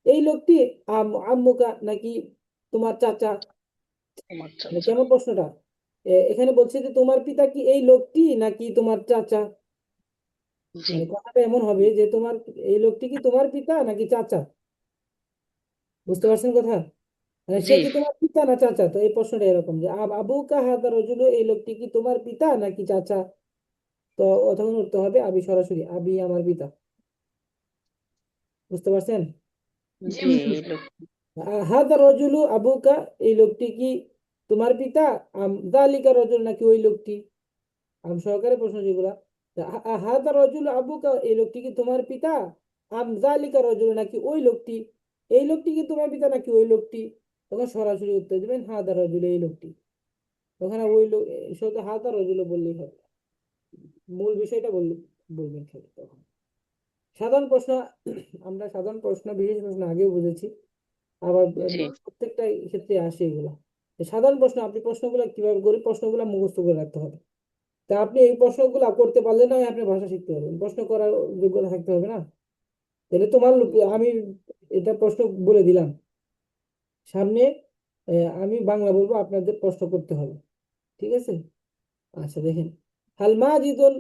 Speaker 2: এই লোকটি? আম্মুকা নাকি তোমার চাচা?
Speaker 4: তোমার
Speaker 2: মানে
Speaker 4: চাচা।
Speaker 2: কেমন প্রশ্নটা? এখানে বলছে যে তোমার পিতা কি এই লোকটি নাকি তোমার চাচা।
Speaker 4: জি।
Speaker 2: মানে কথাটা এমন হবে যে তোমার এই লোকটি কি তোমার পিতা নাকি চাচা। বুঝতে পারছেন কথা? মানে সে
Speaker 4: জি।
Speaker 2: কি তোমার পিতা না চাচা? তো এই প্রশ্নটা এরকম যে আবুকা হাদা রজুলু, এই লোকটি কি তোমার পিতা নাকি চাচা? তো তখন উত্তর হবে আবি, সরাসরি আবি আমার পিতা। বুঝতে পারছেন?
Speaker 5: জি
Speaker 4: জি।
Speaker 5: হুজুর।
Speaker 4: লোক।
Speaker 2: হাদা রজুলু আবুকা, এই লোকটি কি তোমার পিতা? যালিকা রজুল, নাকি ওই লোকটি। আম সহকারে প্রশ্ন যেগুলা। হাদা রজুলু আবুকা, এই লোকটি কি তোমার পিতা? যালিকা রজুল, নাকি ওই লোকটি। এই লোকটি কি তোমার পিতা নাকি ওই লোকটি। তখন সরাসরি উত্তর দিবেন হাদা রজুল, এই লোকটি। তখন আর ওই লোক শুধু হাদা রজুল বললেই হবে, মূল বিষয়টা বলবেন খালি তখন। সাধারণ প্রশ্ন, আমরা সাধারণ প্রশ্ন বিশেষ প্রশ্ন আগেও বুঝেছি, আবার
Speaker 4: জি।
Speaker 2: প্রত্যেকটা ক্ষেত্রে আসে এগুলা। এই সাধারণ প্রশ্ন আপনি প্রশ্নগুলো কিভাবে করি, প্রশ্নগুলো মুখস্থ করে রাখতে হবে। তা আপনি এই প্রশ্নগুলো করতে পারলে না আপনি ভাষা শিখতে পারবেন, প্রশ্ন করার যোগ্যতা থাকতে হবে না। তাহলে তোমার আমি এটা প্রশ্ন বলে দিলাম সামনে, আমি বাংলা বলবো, আপনাদের প্রশ্ন করতে হবে, ঠিক আছে? আচ্ছা দেখেন, হাল মাজিদুন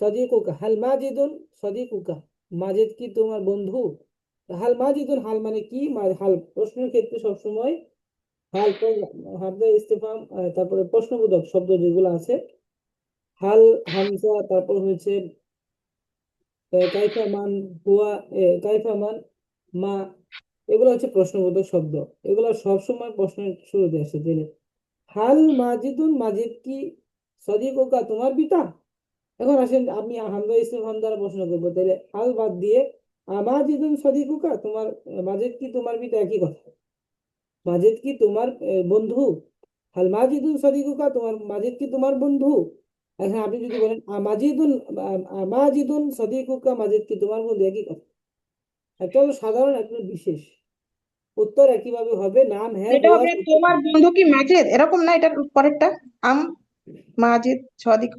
Speaker 2: সদিকুকা, হাল মাজিদুন সদিকুকা, মাজিদ কি তোমার বন্ধু? হাল মাজিদুন, হাল মানে কি? হাল প্রশ্নের ক্ষেত্রে সবসময় হাল হামজা ইস্তেফাম, তারপরে প্রশ্নবোধক শব্দ যেগুলো আছে, হাল, হামজা, তারপর হচ্ছে কাইফা মান, হুয়া, কাইফা মান, মা, এগুলো হচ্ছে প্রশ্নবোধক শব্দ। এগুলো সবসময় প্রশ্নের শুরুতে আসে। দিলে হাল মাজিদুন, মাজিদ কি সদিকুকা তোমার পিতা? এখন আসেন আমি হামজা ইস্তেফাম দ্বারা প্রশ্ন করবো, তাহলে হাল বাদ দিয়ে আমাজিদুন সদিকুকা, তোমার মাজিদ কি তোমার পিতা, একই কথা। মাজিদ কি তোমার বন্ধু? হাল মাজিদুন সদিকুকা, তোমার মাজিদ কি তোমার বন্ধু? এখন আপনি যদি বলেন আমাজিদুন, আমাজিদুন সদিকুকা, মাজিদ কি তোমার বন্ধু, একই কথা। একটা হলো সাধারণ, একটা হলো বিশেষ। উত্তর একইভাবে হবে, নাম, হ্যাঁ,
Speaker 7: এটা
Speaker 2: হুয়া।
Speaker 7: হবে তোমার বন্ধু কি মাজেদ, এরকম না? এটার পরেরটা আম মাজেদ সদিক,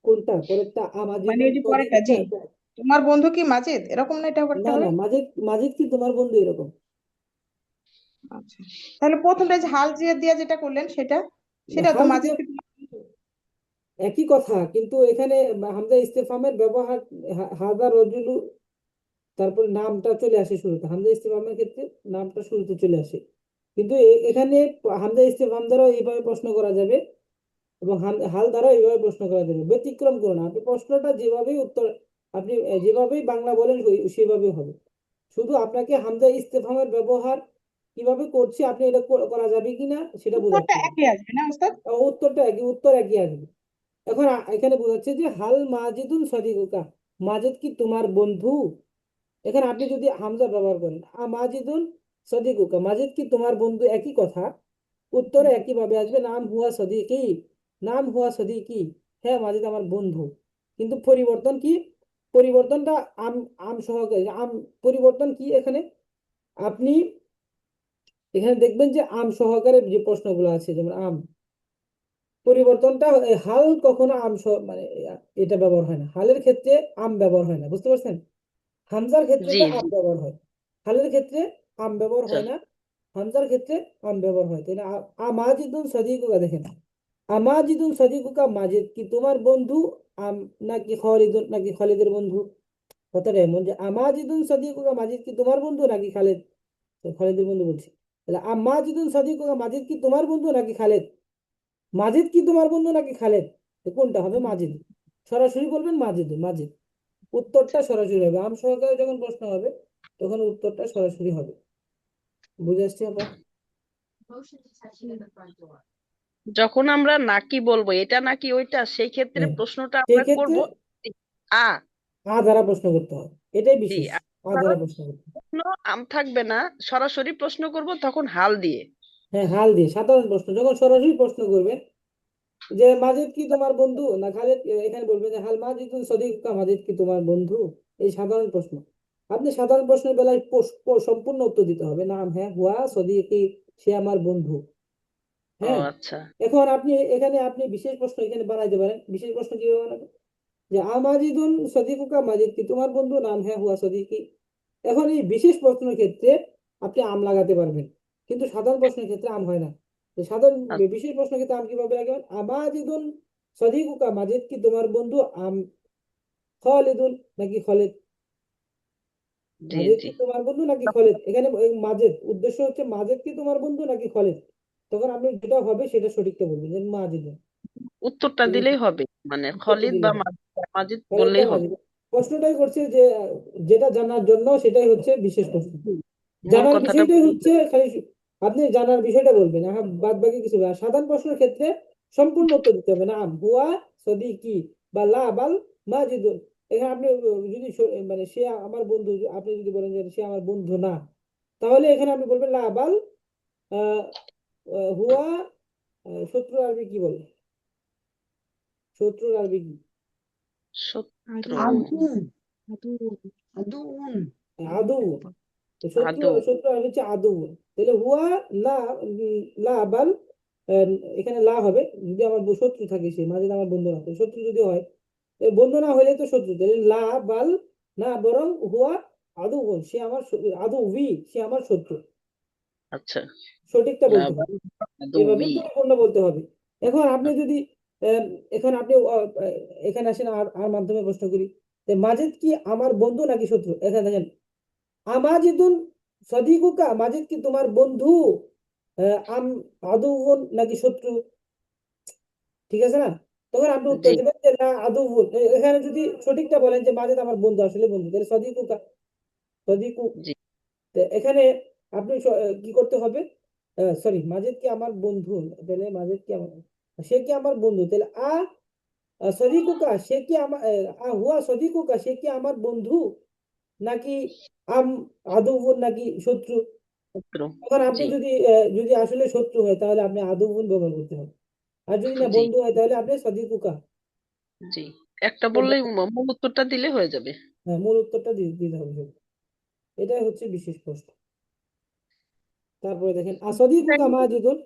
Speaker 2: কোনটা পরেরটা?
Speaker 7: মানে
Speaker 2: আমাজিদুন
Speaker 7: ওই যে পরেরটা,
Speaker 2: সদিকুকা।
Speaker 7: জি, তোমার বন্ধু কি মাজেদ, এরকম না? এটা একটা
Speaker 2: না
Speaker 7: হবে।
Speaker 2: না, মাজিদ, মাজিদ কি তোমার বন্ধু, এরকম।
Speaker 7: আচ্ছা, তাহলে প্রথমটা যে হাল জিয়া দিয়া যেটা করলেন সেটা, সেটা তো
Speaker 2: হাল
Speaker 7: মাজেদ
Speaker 2: দিয়ে
Speaker 7: কি তোমার বন্ধু?
Speaker 2: একই কথা, কিন্তু এখানে হামজা ইস্তেফামের ব্যবহার, হাদা রজুলু, তারপর নামটা চলে আসে শুরুতে। হামজা ইস্তেফামের ক্ষেত্রে নামটা শুরুতে চলে আসে। কিন্তু এখানে হামজা ইস্তেফহাম দ্বারাও এইভাবে প্রশ্ন করা যাবে এবং হাল দ্বারাও এইভাবে প্রশ্ন করা যাবে, ব্যতিক্রম করো না। আপনি প্রশ্নটা যেভাবেই উত্তর, আপনি যেভাবেই বাংলা বলেন সেভাবেই হবে। শুধু আপনাকে হামজা ইস্তেফহামের ব্যবহার কিভাবে করছি, আপনি এটা করা যাবে কিনা সেটা
Speaker 7: উত্তরটা
Speaker 2: বোঝাচ্ছে।
Speaker 7: একই আসবে না ওস্তাদ?
Speaker 2: উত্তরটা একই, উত্তর একই আসবে। এখন এখানে বোঝাচ্ছে যে হাল মাজিদুন সাদিকুকা, মাজিদ কি তোমার বন্ধু। এখানে আপনি যদি হামজা ব্যবহার করেন মাজিদুন সাদিকুকা, মাজিদ কি তোমার বন্ধু, একই কথা, উত্তরে একই ভাবে আসবে নাম হুয়া সাদিকি, নাম হুয়া সাদিকি, হ্যাঁ মাজিদ আমার বন্ধু। কিন্তু পরিবর্তন কি, পরিবর্তনটা আম আম সহকারে পরিবর্তন কি এখানে, আপনি এখানে দেখবেন যে আম সহকারে যে প্রশ্নগুলো আছে যেমন আম, পরিবর্তনটা হাল কখনো মানে এটা ব্যবহার হয় না, হালের ক্ষেত্রে আম ব্যবহার হয় না, বুঝতে পারছেন? হামজার ক্ষেত্রে
Speaker 4: জি
Speaker 2: তো
Speaker 4: জি।
Speaker 2: আম ব্যবহার হয়, হালের ক্ষেত্রে আম ব্যবহার
Speaker 4: আচ্ছা
Speaker 2: হয় না, হামজার ক্ষেত্রে আম ব্যবহার হয়, তাই না? আমাজিদুন সাদিকুকা, দেখেন আমাজিদুন সাদিকুকা, মাজিদ কি তোমার বন্ধু, আম নাকি খালিদুন, নাকি খালিদের বন্ধু। কথাটা এমন যে আমাজিদুন সাদিকুকা, মাজিদ কি তোমার বন্ধু নাকি খালেদ, তো খালেদের বন্ধু বলছি। তাহলে আমাজিদুন সাদিকুকা, মাজিদ কি তোমার বন্ধু নাকি খালেদ, মাজিদ কি তোমার বন্ধু নাকি খালেদ, তো কোনটা হবে? মাজিদ। সরাসরি বলবেন মাজিদ, মাজিদ, উত্তরটা সরাসরি হবে। আম সহকারে যখন প্রশ্ন হবে তখন উত্তরটা সরাসরি হবে। বুঝে আসছে আবার?
Speaker 4: যখন আমরা নাকি বলবো এটা নাকি ওইটা, সেই ক্ষেত্রে
Speaker 2: হ্যাঁ,
Speaker 4: প্রশ্নটা
Speaker 2: সেই
Speaker 4: আমরা
Speaker 2: ক্ষেত্রে
Speaker 4: করব আ
Speaker 2: দ্বারা প্রশ্ন করতে হয়, এটাই
Speaker 4: জি।
Speaker 2: বিশেষ।
Speaker 4: আর
Speaker 2: দ্বারা প্রশ্ন করতে হয়।
Speaker 4: প্রশ্ন আম থাকবে না, সরাসরি প্রশ্ন করব তখন হাল দিয়ে।
Speaker 2: হ্যাঁ, হাল দিয়ে সাধারণ প্রশ্ন যখন সরাসরি প্রশ্ন করবেন যে মাজিদ কি তোমার বন্ধু না খালেদ, এখানে বলবেন যে হাল মাজিদুন সদিকুকা, মাজিদ কি তোমার বন্ধু। এই সাধারণ প্রশ্ন, আপনি সাধারণ প্রশ্নের বেলায় সম্পূর্ণ উত্তর দিতে হবে, নাম হ্যাঁ হুয়া সদিকি, সে আমার বন্ধু।
Speaker 4: ও
Speaker 2: হ্যাঁ,
Speaker 4: আচ্ছা।
Speaker 2: এখন আপনি এখানে আপনি বিশেষ প্রশ্ন এখানে বানাইতে পারেন। বিশেষ প্রশ্ন কিভাবে বানাবেন, যে আমাজিদুন সদিকুকা, মাজিদ কি তোমার বন্ধু, নাম হ্যাঁ হুয়া সদিকি। এখন এই বিশেষ প্রশ্নের ক্ষেত্রে আপনি আম লাগাতে পারবেন, কিন্তু সাধারণ প্রশ্নের ক্ষেত্রে আম হয় না। তো সাধারণ বিশেষ প্রশ্নের ক্ষেত্রে আম কিভাবে লাগাবেন, আমাজিদুন সদিকুকা, মাজিদ কি তোমার বন্ধু, আম খালিদুন নাকি খালিদ,
Speaker 4: জি
Speaker 2: মাজিদ
Speaker 4: জি।
Speaker 2: কি তোমার বন্ধু নাকি খালিদ। এখানে মাজিদ, উদ্দেশ্য হচ্ছে মাজিদ কি তোমার বন্ধু নাকি খালিদ, তখন আপনি যেটা হবে সেটা সঠিকটা বলবেন যে মাজিদ।
Speaker 4: উত্তরটা
Speaker 2: ঠিক আছে,
Speaker 4: দিলেই হবে, মানে
Speaker 2: উত্তরটা
Speaker 4: খলিদ
Speaker 2: দিলে
Speaker 4: বা
Speaker 2: হবে,
Speaker 4: মাজিদ
Speaker 2: খালিদ বা
Speaker 4: বললেই হবে।
Speaker 2: মাজিদ। প্রশ্নটাই করছে যে যেটা জানার জন্য সেটাই হচ্ছে বিশেষ প্রশ্ন,
Speaker 4: হুম, মূল
Speaker 2: জানার
Speaker 4: কথাটা
Speaker 2: বিষয়টাই হচ্ছে খালি আপনি জানার বিষয়টা বলবেন, বাদ বাকি কিছু না। সাধারণ প্রশ্নের ক্ষেত্রে সম্পূর্ণ উত্তর দিতে হবে, না হুয়া সদিকি বা লা বাল মাজিদুন। এখানে আপনি যদি মানে সে আমার বন্ধু, আপনি যদি বলেন যে সে আমার বন্ধু না, তাহলে এখানে আপনি বলবেন লা বাল আহ, হুয়া, শত্রু আরবি কি বলে, শত্রুর আরবি কি?
Speaker 4: শত্রু।
Speaker 5: আদু আদু আদুন
Speaker 2: আদু। তো শত্রু,
Speaker 4: আদু।
Speaker 2: শত্রু আর হচ্ছে আদু। তাহলে হুয়া লা, লা বাল, এখানে লা হবে যদি আমার শত্রু থাকে, সে মাঝে আমার বন্ধু না, তো শত্রু যদি হয়, বন্ধু না হলে তো শত্রু, তাহলে লা বাল না, বরং হুয়া আদু, সে আমার আদু উই, সে আমার শত্রু।
Speaker 4: আচ্ছা।
Speaker 2: সঠিকটা বলতে হবে,
Speaker 4: আদু
Speaker 2: এভাবে
Speaker 4: বি।
Speaker 2: পরিপূর্ণ বলতে হবে। এখন আপনি যদি আহ, এখন আপনি এখানে আসেন আর আর মাধ্যমে প্রশ্ন করি যে মাজিদ কি আমার বন্ধু নাকি শত্রু। এখানে দেখেন আমাজিদুন সদিকুকা, মাজিদ কি তোমার বন্ধু, আম আদুউন নাকি শত্রু, ঠিক আছে না? তখন আপনি উত্তর
Speaker 4: জি
Speaker 2: দেবেন যে না আদুউন। এখানে যদি সঠিকটা বলেন যে মাজিদ আমার বন্ধু, আসলে বন্ধু, তাহলে সদিকুকা, সদিকু।
Speaker 4: জি
Speaker 2: তো এখানে আপনি কি করতে হবে, সরি, মাজিদ কি আমার বন্ধু, তাহলে মাজিদ কি আমার, সে কি আমার বন্ধু, তাহলে সদিকুকা, সে কি আমার, হুয়া সদিকুকা, সে কি আমার বন্ধু নাকি আম আদুউন নাকি শত্রু।
Speaker 4: শত্রু।
Speaker 2: এখন আপনি
Speaker 4: জি
Speaker 2: যদি যদি আসলে শত্রু হয় তাহলে আপনি আদুউন ব্যবহার করতে হবে, আর যদি না
Speaker 4: জি
Speaker 2: বন্ধু হয় তাহলে আপনি সদিকুকা।
Speaker 4: জি। একটা বললেই মূল উত্তরটা দিলে হয়ে যাবে।
Speaker 2: হ্যাঁ, মূল উত্তরটা দিতে হবে শুধু। এটাই হচ্ছে বিশেষ প্রশ্ন। তারপরে দেখেন আসদিকুকা মাজিদুন,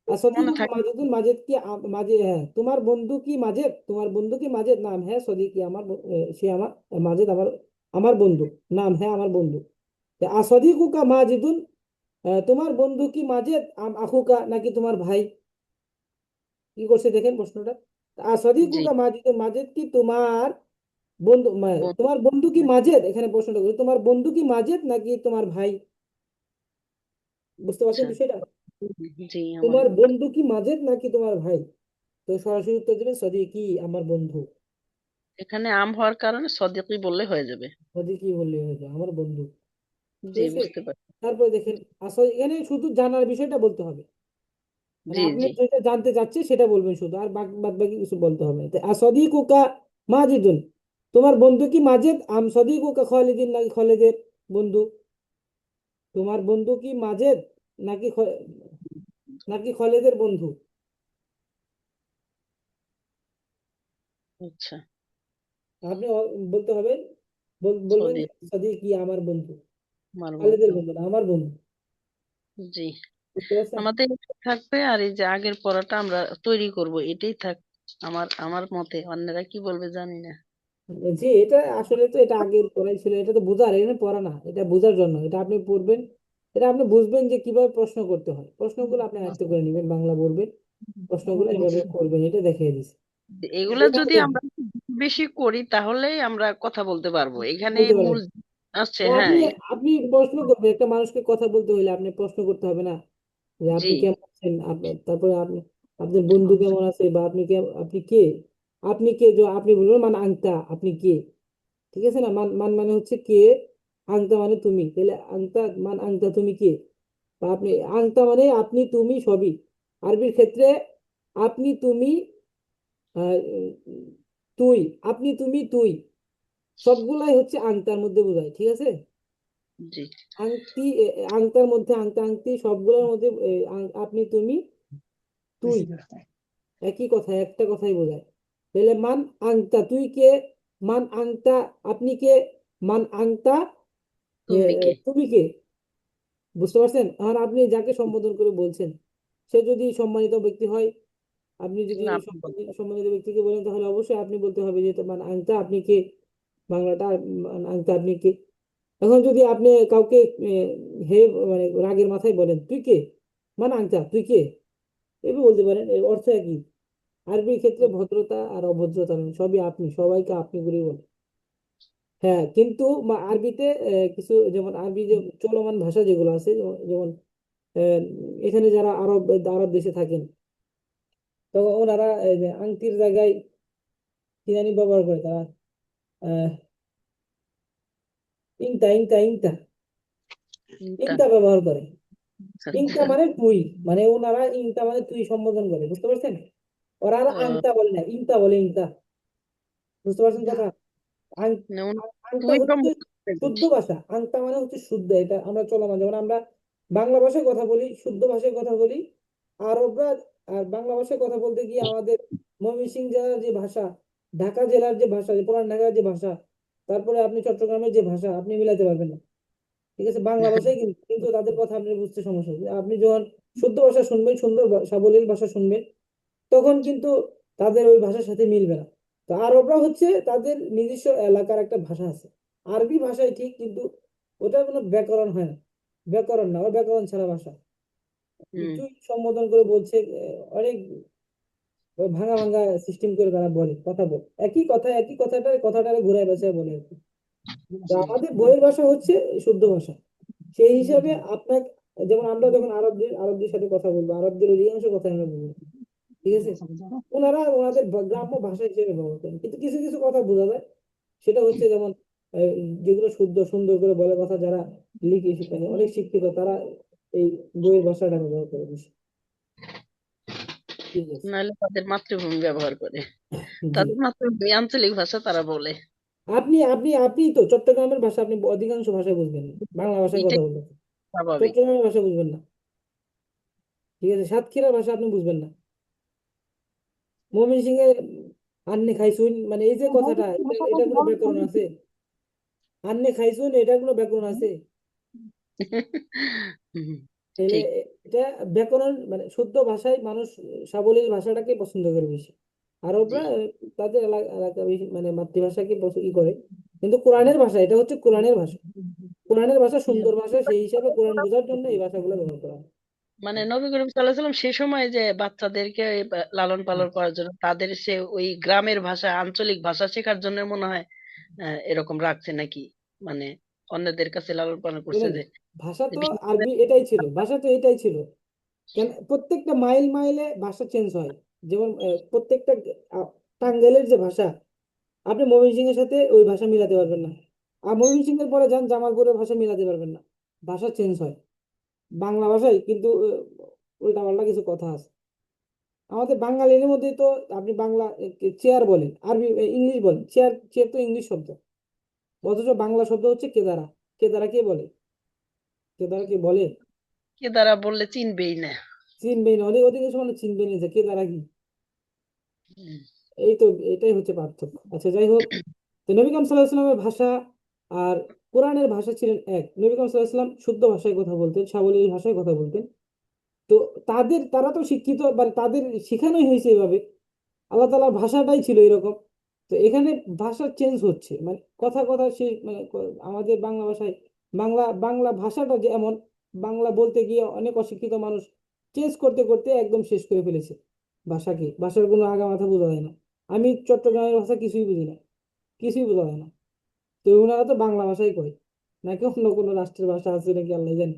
Speaker 4: মনে
Speaker 2: আসদিকুকা
Speaker 4: থাকে।
Speaker 2: মাজিদুন, মাজিদ কি মাজিদ, হ্যাঁ তোমার বন্ধু কি মাজিদ, তোমার বন্ধু কি মাজিদ, নাম হ্যাঁ সদিকি, আমার সে আমার, মাজিদ আমার, আমার বন্ধু, নাম হ্যাঁ আমার বন্ধু। আসদিকুকা মাজিদুন, তোমার বন্ধু কি মাজিদ, আখুকা নাকি তোমার ভাই। কি করছে দেখেন প্রশ্নটা,
Speaker 4: জি।
Speaker 2: সদিকুকা মাজিদ, মাজিদ কি তোমার বন্ধু, তোমার বন্ধু কি মাজিদ, এখানে প্রশ্নটা করি তোমার বন্ধু কি মাজিদ নাকি তোমার ভাই। বুঝতে পারছেন
Speaker 4: আচ্ছা।
Speaker 2: বিষয়টা?
Speaker 4: জি আমার
Speaker 2: তোমার বন্ধু কি মাজেদ নাকি তোমার ভাই? তো সরাসরি উত্তর দেবেন সদিকি আমার বন্ধু।
Speaker 4: এখানে আম হওয়ার কারণে সদিকি বললে হয়ে যাবে।
Speaker 2: সদিকি বললে হয়ে যায় আমার বন্ধু। ঠিক
Speaker 4: জি
Speaker 2: আছে।
Speaker 4: বুঝতে পারছি।
Speaker 2: তারপরে দেখেন আসলে এখানে শুধু জানার বিষয়টা বলতে হবে, মানে
Speaker 4: জি
Speaker 2: আপনি
Speaker 4: জি
Speaker 2: যেটা জানতে চাচ্ছেন সেটা বলবেন শুধু, আর বাদ বাকি কিছু বলতে হবে না। আসদিকুকা মাজিদুন, তোমার বন্ধু কি মাজেদ আম সদিকুকা খালিদিন নাকি খালিদের বন্ধু? তোমার বন্ধু কি মাজেদ নাকি নাকি খালিদের বন্ধু?
Speaker 4: আচ্ছা।
Speaker 2: আপনি বলতে হবে, বলবেন যে
Speaker 4: সদিক
Speaker 2: সাদিকি আমার বন্ধু,
Speaker 4: আমার
Speaker 2: খালিদের
Speaker 4: বন্ধু।
Speaker 2: বন্ধু না, আমার বন্ধু।
Speaker 4: জি
Speaker 2: বুঝতে পারছেন?
Speaker 4: আমাদের এটা থাকবে, আর এই যে আগের পড়াটা আমরা তৈরি করব, এটাই থাক। আমার আমার মতে অন্যরা কি বলবে জানি না।
Speaker 2: জি, এটা আসলে তো এটা আগের পড়াই ছিল, এটা তো বোঝার, এটা পড়া না, এটা বোঝার জন্য, এটা আপনি পড়বেন, এটা আপনি বুঝবেন যে কিভাবে প্রশ্ন করতে হয়, প্রশ্নগুলো আপনি আয়ত্ত করে নেবেন, বাংলা পড়বেন, প্রশ্নগুলো এভাবে করবেন, এটা দেখিয়ে দিচ্ছে।
Speaker 4: এগুলা
Speaker 2: এখানে
Speaker 4: যদি
Speaker 2: দেখেন,
Speaker 4: আমরা বেশি করি তাহলেই আমরা কথা বলতে পারবো, এখানে
Speaker 2: বলতে পারেন।
Speaker 4: মূল আসছে।
Speaker 2: তো
Speaker 4: হ্যাঁ
Speaker 2: আপনি আপনি প্রশ্ন করবেন, একটা মানুষকে কথা বলতে হলে আপনি প্রশ্ন করতে হবে না যে
Speaker 4: জি
Speaker 2: আপনি কেমন আছেন, তারপরে আপনি আপনার বন্ধু কেমন আছে, বা আপনি কে, আপনি কে, যে আপনি বলবেন মানে আংতা, আপনি কে। ঠিক আছে না, মান মান মানে হচ্ছে কে, আংতা মানে তুমি, তাহলে আংতা আংতা তুমি কে, বা আপনি, আংতা মানে আপনি তুমি সবই। আরবির ক্ষেত্রে আপনি তুমি, আহ, তুই, আপনি তুমি তুই, সবগুলাই হচ্ছে আংতার মধ্যে বোঝায়। ঠিক আছে।
Speaker 4: জি
Speaker 2: আংটি আংতার মধ্যে আংতা আংটি সবগুলোর মধ্যে আপনি তুমি তুই একই কথা, একটা কথাই বোঝায়। তাহলে মান আংতা তুই কে, মান আংতা আপনি কে, মান আংতা
Speaker 4: তুমি কে।
Speaker 2: তুমি কে। বুঝতে পারছেন? আর আপনি যাকে সম্বোধন করে বলছেন সে যদি সম্মানিত ব্যক্তি হয়, আপনি যদি
Speaker 4: না
Speaker 2: সম্মানিত ব্যক্তিকে বলেন তাহলে অবশ্যই আপনি বলতে হবে যে মান আংতা আপনি কে, বাংলাটা মান আংতা আপনি কে। এখন যদি আপনি কাউকে হে মানে রাগের মাথায় বলেন তুই কে, মানে আংতা তুই কে, এভাবে বলতে পারেন, এর অর্থ একই। আরবির ক্ষেত্রে ভদ্রতা আর অভদ্রতা নেই, সবই আপনি, সবাইকে আপনি করে বলে। হ্যাঁ, কিন্তু আরবিতে কিছু, যেমন আরবি যে চলমান ভাষা যেগুলো আছে, যেমন আহ, এখানে যারা আরব আরব দেশে থাকেন, তো ওনারা এই যে আংটির জায়গায় কি জানি ব্যবহার করে তারা, আহ ইংতা ইংতা ইংতা
Speaker 4: চিন্তা।
Speaker 2: ইংতা ব্যবহার করে। ইংতা
Speaker 4: আচ্ছা
Speaker 2: মানে তুই, মানে ওনারা ইংতা মানে তুই সম্বোধন করে, বুঝতে পারছেন? ওরা আর
Speaker 4: ও,
Speaker 2: আংতা বলে না, ইংতা বলে, ইংতা। বুঝতে পারছেন কথা? আং-
Speaker 4: মানে
Speaker 2: আংটা
Speaker 4: তুই
Speaker 2: হচ্ছে
Speaker 4: সম্পর্কে
Speaker 2: শুদ্ধ
Speaker 4: বলছি।
Speaker 2: ভাষা, আংটা মানে হচ্ছে শুদ্ধ, এটা আমরা চলমান, যেমন আমরা বাংলা ভাষায় কথা বলি, শুদ্ধ ভাষায় কথা বলি, আরবরা আর বাংলা ভাষায় কথা বলতে গিয়ে আমাদের ময়মনসিংহ জেলার যে ভাষা, ঢাকা জেলার যে ভাষা, যে পুরান ঢাকার যে ভাষা, তারপরে আপনি চট্টগ্রামের যে ভাষা, আপনি মিলাতে পারবেন না। ঠিক আছে, বাংলা ভাষাই কিন্তু, কিন্তু তাদের কথা আপনি বুঝতে সমস্যা হবে। আপনি যখন শুদ্ধ ভাষা শুনবেন, সুন্দর সাবলীল ভাষা শুনবেন, তখন কিন্তু তাদের ওই ভাষার সাথে মিলবে না। তো আরবরা হচ্ছে তাদের নিজস্ব এলাকার একটা ভাষা আছে, আরবি ভাষায় ঠিক, কিন্তু ওটা কোনো ব্যাকরণ হয় না, ব্যাকরণ না, ওটা ব্যাকরণ ছাড়া ভাষা।
Speaker 4: হুম
Speaker 2: তুই সম্বোধন করে বলছে, অনেক ভাঙা ভাঙা সিস্টেম করে তারা বলে, কথা বলে, একই কথা, একই কথাটারে ঘুরায় পেঁচায় বলে আর কি। তো আমাদের বইয়ের ভাষা হচ্ছে শুদ্ধ ভাষা। সেই হিসাবে আপনার, যেমন আমরা যখন আরবদের সাথে কথা বলবো, আরবদের অধিকাংশ কথা আমরা বলবো। ঠিক আছে। ওনারা ওনাদের গ্রাম্য ভাষা হিসেবে ব্যবহার করেন, কিন্তু কিছু কিছু কথা বোঝা যায়। সেটা হচ্ছে যেমন আহ, যেগুলো শুদ্ধ সুন্দর করে বলে কথা, যারা লিখে মানে অনেক শিক্ষিত, তারা এই বইয়ের ভাষাটা ব্যবহার করে বেশি। ঠিক আছে।
Speaker 4: নাহলে তাদের মাতৃভূমি ব্যবহার করে,
Speaker 2: জি।
Speaker 4: তাদের মাতৃভূমি আঞ্চলিক ভাষা তারা বলে।
Speaker 2: আপনি তো চট্টগ্রামের ভাষা আপনি অধিকাংশ ভাষায় বুঝবেন না, বাংলা ভাষায় কথা
Speaker 4: এটাই
Speaker 2: বলবেন,
Speaker 4: স্বাভাবিক।
Speaker 2: চট্টগ্রামের ভাষা বুঝবেন না। ঠিক আছে, সাতক্ষীরার ভাষা আপনি বুঝবেন না। ময়মনসিংহের আন্নে খাইছুন, মানে এই যে কথাটা, এটা কোনো ব্যাকরণ আছে? আন্নে খাইছুন, এটা কোনো ব্যাকরণ আছে?
Speaker 4: হুম,
Speaker 2: তাহলে
Speaker 4: ঠিক।
Speaker 2: এটা ব্যাকরণ, মানে শুদ্ধ ভাষায় মানুষ সাবলীল ভাষাটাকে পছন্দ করে বেশি।
Speaker 4: জি
Speaker 2: আরবরা তাদের এলাকা বেশি মানে মাতৃভাষাকে ই করে। কিন্তু কোরআনের ভাষা, এটা হচ্ছে কোরআনের ভাষা, কোরআনের ভাষা সুন্দর ভাষা, সেই হিসাবে কোরআন বোঝার জন্য এই ভাষাগুলো ব্যবহার করা হয়।
Speaker 4: মানে নবী করিম সাল্লাহ সাল্লাম সে সময় যে বাচ্চাদেরকে লালন পালন করার জন্য তাদের সে ওই গ্রামের ভাষা আঞ্চলিক ভাষা শেখার জন্য মনে হয় এরকম রাখছে নাকি, মানে অন্যদের কাছে লালন পালন করছে
Speaker 2: শুনেন,
Speaker 4: যে
Speaker 2: ভাষা
Speaker 4: যে
Speaker 2: তো
Speaker 4: বিশেষ করে
Speaker 2: আরবি এটাই ছিল, ভাষা তো এটাই ছিল। কেন প্রত্যেকটা মাইল মাইলে ভাষা চেঞ্জ হয়। যেমন প্রত্যেকটা টাঙ্গাইলের যে ভাষা, আপনি ময়মনসিংহের সাথে ওই ভাষা মিলাতে পারবেন না। আর ময়মনসিংহের পরে যান জামালপুরের ভাষা মিলাতে পারবেন না। ভাষা চেঞ্জ হয় বাংলা ভাষায়, কিন্তু উল্টা পাল্টা কিছু কথা আছে। আমাদের বাঙালির মধ্যে তো আপনি বাংলা চেয়ার বলেন, আরবি ইংলিশ বলেন, চেয়ার চেয়ার তো ইংলিশ শব্দ, অথচ বাংলা শব্দ হচ্ছে কেদারা। কেদারা কে বলে? কেদারা কে বলে?
Speaker 4: কে দ্বারা বললে চিনবেই না।
Speaker 2: চিনবেই না, অনেক অধিকাংশ মানুষ চিনবেই না যে কেদারা কি।
Speaker 4: হুম।
Speaker 2: এই তো, এটাই হচ্ছে পার্থক্য। আচ্ছা, যাই হোক, তো নবী করিম সাল্লাল্লাহু আলাইহি ওয়াসাল্লামের ভাষা আর কোরআনের ভাষা ছিলেন এক। নবী করিম সাল্লাল্লাহু আলাইহি ওয়াসাল্লাম শুদ্ধ ভাষায় কথা বলতেন, সাবলীল ভাষায় কথা বলতেন। তো তারা তো শিক্ষিত, মানে তাদের শেখানোই হয়েছে এভাবে, আল্লাহ তাআলার ভাষাটাই ছিল এরকম। তো এখানে ভাষা চেঞ্জ হচ্ছে, মানে কথা কথা সে মানে আমাদের বাংলা ভাষায় বাংলা বাংলা ভাষাটা যে এমন, বাংলা বলতে গিয়ে অনেক অশিক্ষিত মানুষ চেঞ্জ করতে করতে একদম শেষ করে ফেলেছে ভাষাকে। ভাষার কোনো আগা মাথা বোঝা যায় না। আমি চট্টগ্রামের ভাষা কিছুই বুঝি না, কিছুই বোঝা যায় না। তো ওনারা তো বাংলা ভাষাই কয়, নাকি অন্য কোনো রাষ্ট্রের ভাষা আছে নাকি আল্লাহ জানে।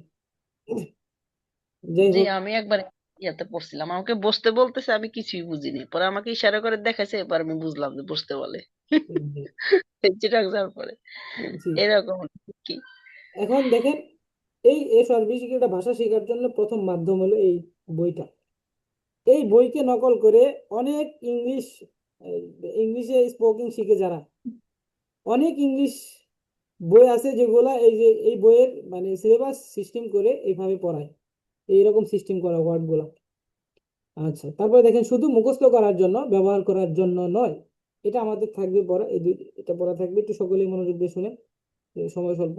Speaker 2: যাই
Speaker 4: জি,
Speaker 2: হোক,
Speaker 4: আমি একবার ইয়াতে পড়ছিলাম, আমাকে বসতে বলতেছে, আমি কিছুই বুঝিনি, পরে আমাকে ইশারা করে দেখাইছে, এবার আমি বুঝলাম যে বসতে বলে।
Speaker 2: জি,
Speaker 4: চিটাং যাওয়ার পরে
Speaker 2: জি।
Speaker 4: এরকম কি।
Speaker 2: এখন দেখেন, এই সর্বশিক্ষা একটা ভাষা শেখার জন্য প্রথম মাধ্যম হলো এই বইটা। এই বইকে নকল করে অনেক ইংলিশে স্পোকিং শিখে যারা, অনেক ইংলিশ বই আছে যেগুলা এই যে এই বইয়ের মানে সিলেবাস সিস্টেম করে এইভাবে পড়ায়, এইরকম সিস্টেম করা ওয়ার্ড গুলা। আচ্ছা, তারপরে দেখেন, শুধু মুখস্থ করার জন্য, ব্যবহার করার জন্য নয়। এটা আমাদের থাকবে পড়া, এটা পড়া থাকবে, একটু সকলেই মনোযোগ দিয়ে শুনে, সময় স্বল্প।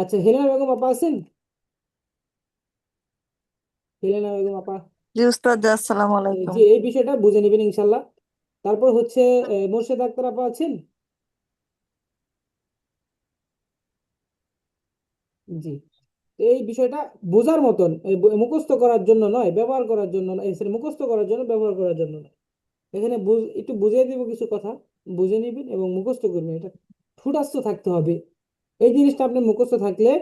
Speaker 2: আচ্ছা, হেলেনা বেগম আপা আছেন? হেলেনা বেগম আপা,
Speaker 8: জি উস্তাদ, আসসালামু আলাইকুম।
Speaker 2: যে এই বিষয়টা বুঝে নেবেন ইনশাল্লাহ। তারপর হচ্ছে মোর্শেদ আক্তার আপা আছেন? জি। এই বিষয়টা বোঝার মতন, মুখস্থ করার জন্য নয়, ব্যবহার করার জন্য নয়, sorry, মুখস্থ করার জন্য, ব্যবহার করার জন্য নয়। এখানে একটু বুঝিয়ে দিব কিছু কথা, বুঝে নিবেন এবং মুখস্থ করবেন। এটা ঠুটাস্থ থাকতে হবে। এই জিনিসটা আপনার মুখস্থ থাকলে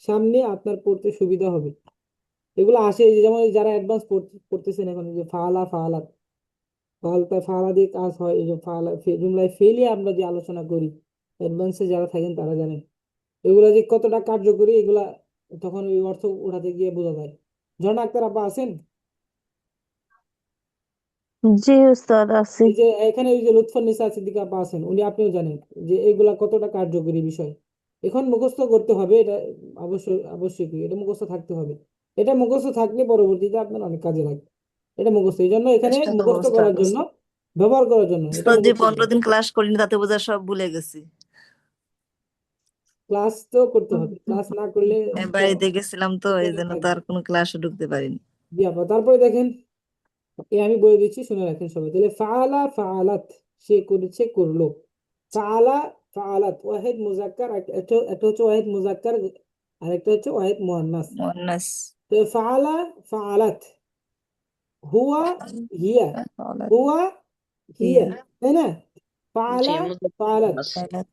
Speaker 2: সামনে আপনার পড়তে সুবিধা হবে। এগুলো আসে, এই যে যেমন এই যারা অ্যাডভান্স পড়তেছেন এখন, এই যে ফালা ফালাত, ফালতা ফালা দিয়ে কাজ হয়, এই যে ফালা জুমলায় ফেলিয়ে আমরা যে আলোচনা করি, অ্যাডভান্সে যারা থাকেন তারা জানেন এগুলা যে কতটা কার্যকরী, এগুলা তখন ওই অর্থ উঠাতে গিয়ে বোঝা যায়। ঝর্ণা আক্তার আপা আছেন?
Speaker 3: জি উস্তাদ, আছি।
Speaker 2: এই যে এখানে ওই যে লুৎফুন্নিসা সিদ্দিকা আপা আছেন, উনি আপনিও জানেন যে এগুলা কতটা কার্যকরী বিষয়। এখন মুখস্থ করতে হবে এটা, অবশ্যই অবশ্যই এটা মুখস্থ থাকতে হবে। এটা মুখস্থ থাকলে পরবর্তীতে আপনার অনেক কাজে লাগবে। এটা মুখস্থ, এই জন্য এখানে
Speaker 8: চেষ্টা করবো
Speaker 2: মুখস্থ
Speaker 8: উস্তাদ।
Speaker 2: করার জন্য, ব্যবহার করার জন্য, এটা
Speaker 8: উস্তাদ, যে
Speaker 2: মুখস্থ
Speaker 8: 15
Speaker 2: করবে।
Speaker 8: দিন ক্লাস করিনি তাতে বোঝা সব ভুলে গেছি।
Speaker 2: ক্লাস তো করতে হবে, ক্লাস না করলে
Speaker 8: আমি
Speaker 2: তো
Speaker 8: বাড়িতে গেছিলাম তো, এই
Speaker 2: মনে
Speaker 8: জন্য তো
Speaker 2: থাকবে।
Speaker 8: আর কোনো ক্লাসে ঢুকতে পারিনি।
Speaker 2: জি আপা, তারপরে দেখেন, আমি বলে দিচ্ছি, শুনে রাখেন সবাই তাহলে। ফাআলা ফাআলাত, সে করেছে করলো। ফাআলা ফাআলাত, ওয়াহিদ মুজাক্কার, একটা একটা হচ্ছে ওয়াহিদ মুজাক্কার, আর একটা হচ্ছে ওয়াহিদ মুয়ান্নাস।
Speaker 8: মুয়ান্নাস।
Speaker 2: তো ফাআলা ফাআলাত, হুয়া হিয়া, হুয়া হিয়া,
Speaker 8: ইয়া।
Speaker 2: তাই না?
Speaker 4: জি,
Speaker 2: ফাআলা ফাআলাত,
Speaker 4: মুজাক্কার।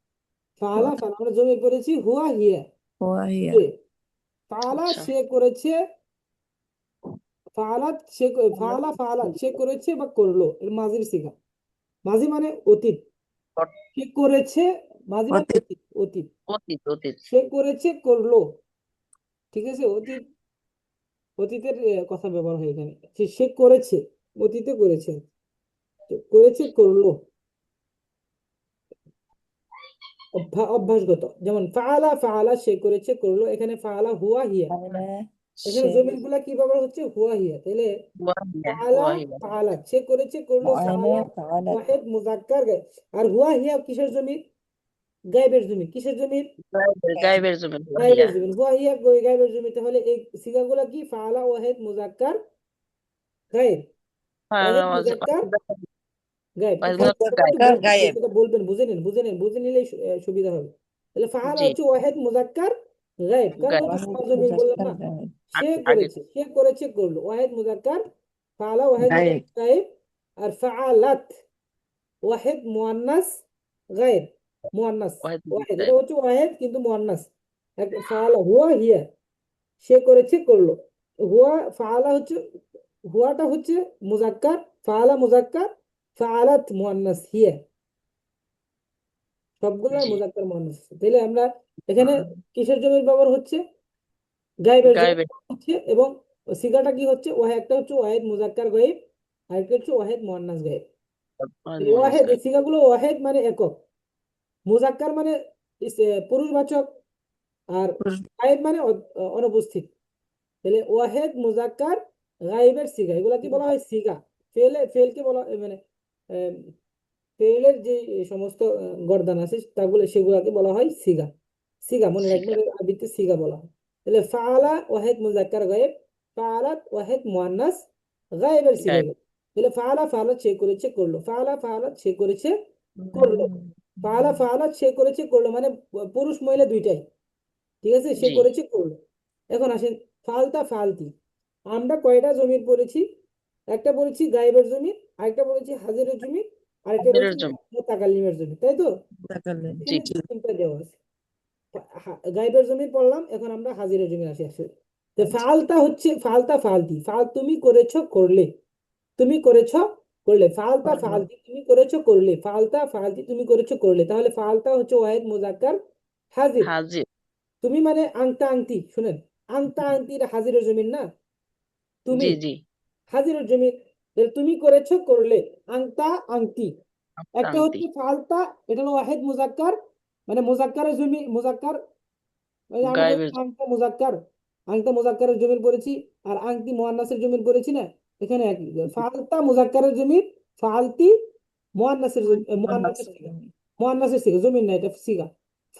Speaker 2: ফাআলা ফাআলা, আমরা জমি করেছি হুয়া হিয়া,
Speaker 8: হুয়া হিয়া।
Speaker 2: সে। ফাআলা
Speaker 4: আচ্ছা,
Speaker 2: সে করেছে, ফাআলাত সে ফাআলা ফাআলাত সে করেছে বা করলো, এর মাজির সিগা। মাঝি মানে অতীত, সে করেছে, মাঝি মানে
Speaker 8: অতীত।
Speaker 2: অতীত, অতীত।
Speaker 4: অতীত অতীত।
Speaker 2: সে করেছে করলো, ঠিক আছে, অতীত, অতীতের কথা ব্যবহার হয় এখানে। সে করেছে, অতীতে করেছে, তো করেছে করলো, অভ্যাসগত। যেমন ফাআলা ফাআলা, সে করেছে করলো, এখানে ফাআলা হুয়া হিয়া।
Speaker 8: তাহলে
Speaker 2: এখানে
Speaker 8: সে
Speaker 2: জমির গুলা কি ব্যবহার হচ্ছে? হুয়া হিয়া। তাহলে
Speaker 4: ওয়াহিয়া
Speaker 2: ফাআলা
Speaker 4: ওয়াহিয়া।
Speaker 2: ফাআলাত, সে করেছে করলো,
Speaker 8: মুআয়না
Speaker 2: ফাআলা
Speaker 8: ফাআলাত।
Speaker 2: ওয়াহিদ মুজাক্কার গায়ব। আর হুয়া হিয়া কিসের জমির? গায়বের জমির। কিসের জমির?
Speaker 4: গায়েবের জমি ওয়াহিয়া।
Speaker 2: গায়বের জমির। হুয়া হিয়া গায়বের জমি। তাহলে এই সিগাগুলা কি? ফাআলা ওয়াহিদ মুজাক্কার গায়েব,
Speaker 4: আর
Speaker 2: ওয়াহিদ মুজাক্কার গায়েব।
Speaker 4: ওয়াহিদ
Speaker 2: একটু
Speaker 4: মুজাক্কার
Speaker 2: সবাই একটু
Speaker 8: মুজাক্কার
Speaker 2: বুঝবেন,
Speaker 8: গায়েব।
Speaker 2: সেটা বলবেন, বুঝে নিন, বুঝে নিন, বুঝে নিলেই সুবিধা হবে। তাহলে ফাআলা
Speaker 4: জি,
Speaker 2: হচ্ছে ওয়াহিদ মুজাক্কার গায়েব, কারণ ওটা
Speaker 4: গায়েব।
Speaker 8: ওয়াহিদ
Speaker 2: সবার জমির বললাম
Speaker 8: মুজাক্কার
Speaker 2: না।
Speaker 8: গায়েব।
Speaker 2: সে
Speaker 4: আগে
Speaker 2: করেছে, সে করেছে করলো, ওয়াহিদ মুজাক্কার, ফাআলা ওয়াহিদ
Speaker 8: গায়েব।
Speaker 2: মুজাক্কার গায়েব। আর ফাআলাত ওয়াহিদ মুয়ান্নাস গায়েব, মুয়ান্নাস।
Speaker 4: ওয়াহিদ
Speaker 2: ওয়াহিদ,
Speaker 4: মুজাক্কার।
Speaker 2: এটা হচ্ছে ওয়াহিদ কিন্তু মুয়ান্নাস। ফাআলা হুয়া হিয়া, সে করেছে করলো। হুয়া ফাআলা হচ্ছে, হুয়াটা হচ্ছে মুজাক্কার, ফাআলা মুজাক্কার, ফাআলাত মুয়ান্নাস, হিয়া সবগুলাই
Speaker 4: জি
Speaker 2: মুজাক্কার মুয়ান্নাস। তাহলে আমরা এখানে কিসের জমির ব্যবহার হচ্ছে? গায়েবের জমির
Speaker 4: গায়েবের
Speaker 2: ব্যবহার হচ্ছে। এবং সিগাটা কি হচ্ছে? একটা হচ্ছে ওয়াহেদ মুজাক্কার গায়েব, আরেকটা হচ্ছে ওয়াহেদ মুয়ান্নাস গায়েব।
Speaker 4: মুয়ান্নাস
Speaker 2: ওয়াহেদ, এই
Speaker 4: গায়েব।
Speaker 2: সিগাগুলো ওয়াহেদ মানে একক, মুজাক্কার মানে পুরুষবাচক, আর গায়েব মানে অনুপস্থিত। তাহলে ওয়াহেদ মুজাক্কার গায়েবের সিগা, এগুলা কি বলা হয়? সিগা। ফেলকে বলা মানে ফেলের যে সমস্ত গর্দান আছে সেগুলাকে বলা হয় সিগা। সিগা মনে রাখবেন,
Speaker 4: শিখা।
Speaker 2: আরবিতে সিগা বলা হয়। তাহলে ফাআলা ওয়াহেদ মুজাক্কার গায়েব, ফাআলাত ওয়াহেদ মুয়ান্নাস গায়েবের সিগা
Speaker 4: গায়েব।
Speaker 2: এগুলো। তাহলে ফাআলা ফাআলাত সে করেছে করলো, ফাআলা ফাআলাত সে করেছে করলো, ফাআলা ফাআলাত সে করেছে করলো, মানে পুরুষ মহিলা দুইটাই। ঠিক আছে, সে
Speaker 4: জি
Speaker 2: করেছে করলো। এখন আসেন ফালতা ফালতি। আমরা কয়টা জমির পড়েছি? একটা বলেছি গায়েবের জমি, আরেকটা বলেছি হাজিরের জমি, আরেকটা
Speaker 4: হাজিরের
Speaker 2: বলেছি
Speaker 4: জমি।
Speaker 2: মুতাকাল্লিমের জমি, তাই তো?
Speaker 4: জি
Speaker 2: এখানে তিনটা দেওয়া আছে। গায়েবের জমি পড়লাম, এখন আমরা হাজিরের জমি আসি আসলে। তো ফালতা হচ্ছে ফালতা ফালতি, তুমি করেছো করলে, তুমি করেছো করলে, ফালতা ফালতি তুমি করেছো করলে, ফালতা ফালতি তুমি করেছো করলে। তাহলে ফালতা হচ্ছে ওয়াহেদ মুজাক্কার হাজির।
Speaker 4: হাজির।
Speaker 2: তুমি মানে আংতা আংটি, শুনেন, আংতা আংটি এটা হাজিরের জমির না, তুমি
Speaker 4: জি জি
Speaker 2: হাজিরের জমির। তাহলে তুমি করেছো করলে, আংতা আংটি। একটা
Speaker 4: আংটি।
Speaker 2: হচ্ছে ফালতা, এটা হলো ওয়াহেদ মুজাক্কার, মানে মুজাক্কারের জমি, মুজাক্কার, ওই যে আমরা বলছি
Speaker 4: গায়েবের জমি।
Speaker 2: আংতা মুজাক্কার, আংতা মুজাক্কারের জমির পড়েছি, আর আংটি মুয়ান্নাসের জমির পড়েছি না। এখানে একই ফালতা মুজাক্কারের জমির, ফালতি মুয়ান্নাসের মুয়ান্নাসের সিগা, মুয়ান্নাসের সিগা, জমির না, এটা সিগা।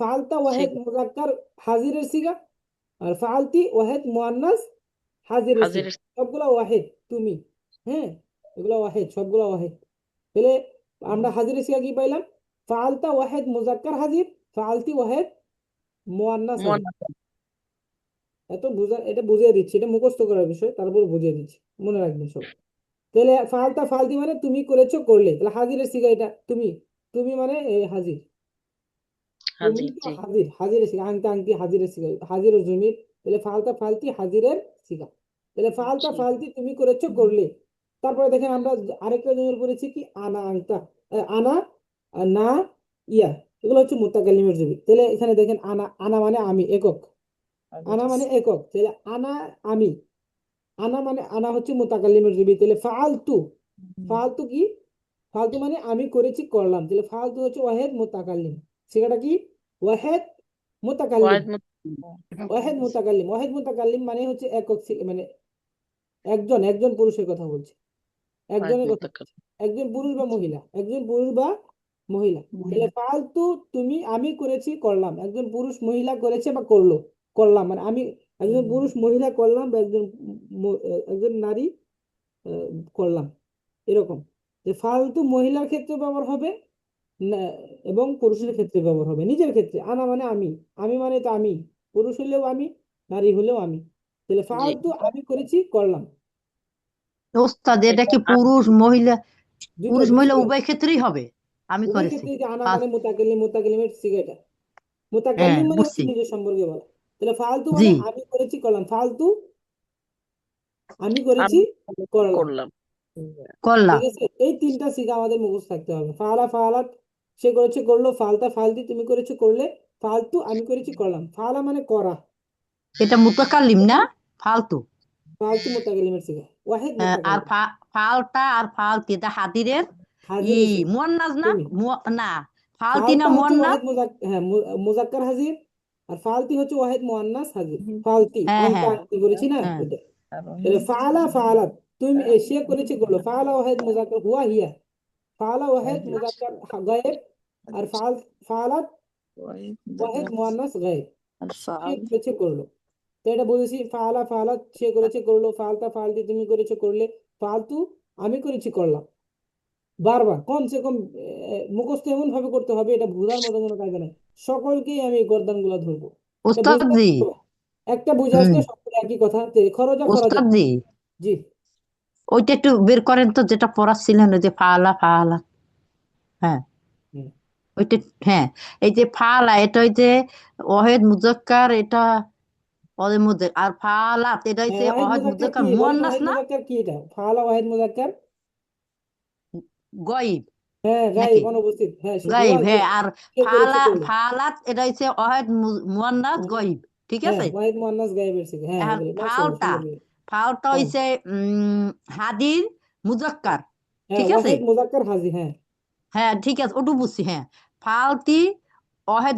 Speaker 2: ফালতা ওয়াহেদ
Speaker 4: শিখা।
Speaker 2: মুজাক্কার হাজিরের সিগা, আর ফালতি ওয়াহেদ মুয়ান্নাস হাজিরের সিগা।
Speaker 4: হাজিরের।
Speaker 2: সবগুলা ওয়াহেদ তুমি, হ্যাঁ, এগুলা ওয়াহেদ, সবগুলা ওয়াহেদ। তাহলে আমরা হাজিরের সিগা কি পাইলাম? ফালতা ওয়াহেদ মুজাক্কার হাজির, ফালতি ওয়াহেদ মুয়ান্নাস হাজির।
Speaker 4: মুয়ান্নাস।
Speaker 2: এটা বুঝিয়ে দিচ্ছি, এটা মুখস্থ করার বিষয়, তারপর বুঝিয়ে দিচ্ছি, মনে রাখবেন সব। তাহলে ফালতা ফালতি মানে তুমি করেছো করলে, তাহলে হাজিরের সিগা এটা তুমি, তুমি মানে হাজির, তুমি
Speaker 4: হাজির।
Speaker 2: তো
Speaker 4: জি
Speaker 2: হাজির, হাজিরের সিগা, আংটি আংটি হাজিরের সিগা, হাজিরের জমির। তাহলে ফালতা ফালতি হাজিরের সিগা। তাহলে ফালতা
Speaker 4: জি
Speaker 2: ফালতি তুমি করেছো করলে। তারপরে দেখেন আমরা আরেকটা জমির পড়েছি কি, আনা আংতা, আনা না ইয়া, এগুলো হচ্ছে মুতাকাল্লিমের জমি। তাহলে এখানে দেখেন আনা, আনা মানে আমি, একক, আনা মানে একক। তাহলে আনা আমি, আনা মানে আনা হচ্ছে মুতাকাল্লিমের জমি। তাহলে ফালতু, ফালতু কি? ফালতু মানে আমি করেছি করলাম। তাহলে ফালতু হচ্ছে ওয়াহেদ মুতাকাল্লিম, সেটা কি? ওয়াহেদ মুতাকাল্লিম।
Speaker 4: ওয়াহিদ
Speaker 2: ওয়াহেদ মুতাকাল্লিম, ওয়াহেদ মুতাকাল্লিম মানে হচ্ছে একক, মানে একজন, একজন পুরুষের কথা বলছে,
Speaker 4: ওয়াহিদ
Speaker 2: একজনের কথা
Speaker 4: মুতাকাল্লিম।
Speaker 2: বলছে। একজন পুরুষ বা মহিলা, একজন পুরুষ বা মহিলা। তাহলে ফালতু তুমি আমি করেছি করলাম, একজন পুরুষ মহিলা করেছে বা করলো, করলাম মানে আমি, একজন পুরুষ মহিলা করলাম, বা একজন নারী আহ, করলাম, এরকম। যে ফালতু মহিলার ক্ষেত্রে ব্যবহার হবে না, এবং পুরুষের ক্ষেত্রে ব্যবহার হবে। নিজের ক্ষেত্রে আনা মানে আমি, আমি মানে তো আমি, পুরুষ হলেও আমি, নারী হলেও আমি। তাহলে
Speaker 4: জি
Speaker 2: ফালতু আমি করেছি করলাম,
Speaker 3: ওস্তাদ এটা
Speaker 4: এটা
Speaker 3: কি পুরুষ মহিলা,
Speaker 2: দুটো
Speaker 3: পুরুষ মহিলা
Speaker 2: দুইটাই,
Speaker 3: উভয় ক্ষেত্রেই হবে? আমি
Speaker 2: উভয়
Speaker 3: করেছি।
Speaker 2: ক্ষেত্রে। যে আনা মানে
Speaker 3: ফার্স্ট।
Speaker 2: মুতাকাল্লিম, মুতাকাল্লিমের সিগাটা,
Speaker 3: হ্যাঁ
Speaker 2: মুতাকাল্লিম মানে হচ্ছে
Speaker 3: বুঝছি।
Speaker 2: নিজের সম্পর্কে বলা। তাহলে ফালতু
Speaker 3: জি
Speaker 2: মানে আমি করেছি করলাম, ফালতু আমি করেছি
Speaker 4: আমি
Speaker 2: করলাম।
Speaker 4: করলাম।
Speaker 3: করলাম।
Speaker 2: ঠিক আছে, এই তিনটা সিগা আমাদের মুখস্থ থাকতে হবে। ফালা ফালাত সে করেছে করলো, ফালতা ফালতি তুমি করেছো করলে, ফালতু আমি করেছি করলাম। ফালা মানে করা,
Speaker 3: এটা মুতাকাল্লিম না, ফালতু।
Speaker 2: ফালতু মুতাকাল্লিমের সিগা, ওয়াহিদ
Speaker 3: আর
Speaker 2: মুতাকাল্লিম।
Speaker 3: ফালতা আর ফালতি এটা হাদিরের
Speaker 2: হাজিরের সিগা
Speaker 3: মুয়ান্নাস না,
Speaker 2: তুমি,
Speaker 3: না ফালতি না
Speaker 2: ফালতা হচ্ছে
Speaker 3: মুয়ান্নাস।
Speaker 2: ওয়াহিদ হ্যাঁ মুজাক্কার হাজির, আর ফালতি হচ্ছে ওয়াহিদ মুয়ান্নাস হাজির। ফালতি
Speaker 3: হ্যাঁ
Speaker 2: আংটা
Speaker 3: হ্যাঁ
Speaker 2: আংটি করেছি না,
Speaker 3: হ্যাঁ।
Speaker 2: এটা। তাহলে ফালা ফালাত তুমি, সে করেছে করলো, ফালা ওয়াহিদ মুজাক্কার হুয়া হিয়া, ফালা ওয়াহিদ মুজাক্কার গায়েব, আর ফালাত ওয়াহিদ মুয়ান্নাস গায়েব, সে করেছে করলো। তো এটা বলেছি, ফালা ফালাত সে করেছে করলো, ফালতা ফালতি তুমি করেছো করলে, ফালতু আমি করেছি করলাম। বারবার কমসে কম মুখস্থ এমন ভাবে করতে হবে, এটা বোঝার মতো কোনো কায়দা নাই। সকলকেই আমি এই গর্দান গুলা ধরবো, এটা
Speaker 3: ওস্তাদ
Speaker 2: বুঝতে
Speaker 3: জি।
Speaker 2: হবে। একটা বুঝে
Speaker 3: হুম।
Speaker 2: আসলে সকলে একই কথা, খরচা খরচা।
Speaker 3: ওস্তাদ জি,
Speaker 2: জি,
Speaker 3: ওইটা একটু বের করেন তো, যেটা পড়াচ্ছিলেন ওই যে ফালা ফালা। হ্যাঁ
Speaker 2: হুম,
Speaker 3: ওইটা, হ্যাঁ এই যে ফালা এটা ওই যে ওয়াহেদ মুজাক্কার এটা ওদের মধ্যে আর ফালাত এটা
Speaker 2: হ্যাঁ
Speaker 3: হচ্ছে
Speaker 2: ওয়াহিদ
Speaker 3: অহেদ
Speaker 2: মুজাক্কার
Speaker 3: মুজাক্কার
Speaker 2: কি বলেন,
Speaker 3: মুয়ান্নাস
Speaker 2: ওয়াহিদ
Speaker 3: না
Speaker 2: মুজাক্কার কি এটা? ফাআলা ওয়াহিদ মুজাক্কার,
Speaker 3: গয়ব
Speaker 2: হ্যাঁ
Speaker 3: নাকি
Speaker 2: গায়েব অনুপস্থিত, হ্যাঁ
Speaker 3: গায়ব,
Speaker 2: ওয়াজ
Speaker 3: হ্যাঁ। আর
Speaker 2: সে করেছে করলো,
Speaker 3: ফালাত এটা হচ্ছে অহেদ মুয়ান্নাস গয়ব, ঠিক
Speaker 2: হ্যাঁ
Speaker 3: আছে।
Speaker 2: ওয়াহিদ মুয়ান্নাস গায়েবের সিগা, হ্যাঁ
Speaker 3: এখন
Speaker 2: বলে মাশাআল্লাহ
Speaker 3: ফালটা
Speaker 2: সুন্দর বলে।
Speaker 3: ফালটা
Speaker 2: হ্যাঁ
Speaker 3: হচ্ছে হাদির মুজাক্কার,
Speaker 2: হ্যাঁ
Speaker 3: ঠিক আছে।
Speaker 2: ওয়াহিদ মুজাক্কার হাজি, হ্যাঁ
Speaker 3: হ্যাঁ ঠিক আছে, ওটু বুঝছি। হ্যাঁ ফালতি অহেদ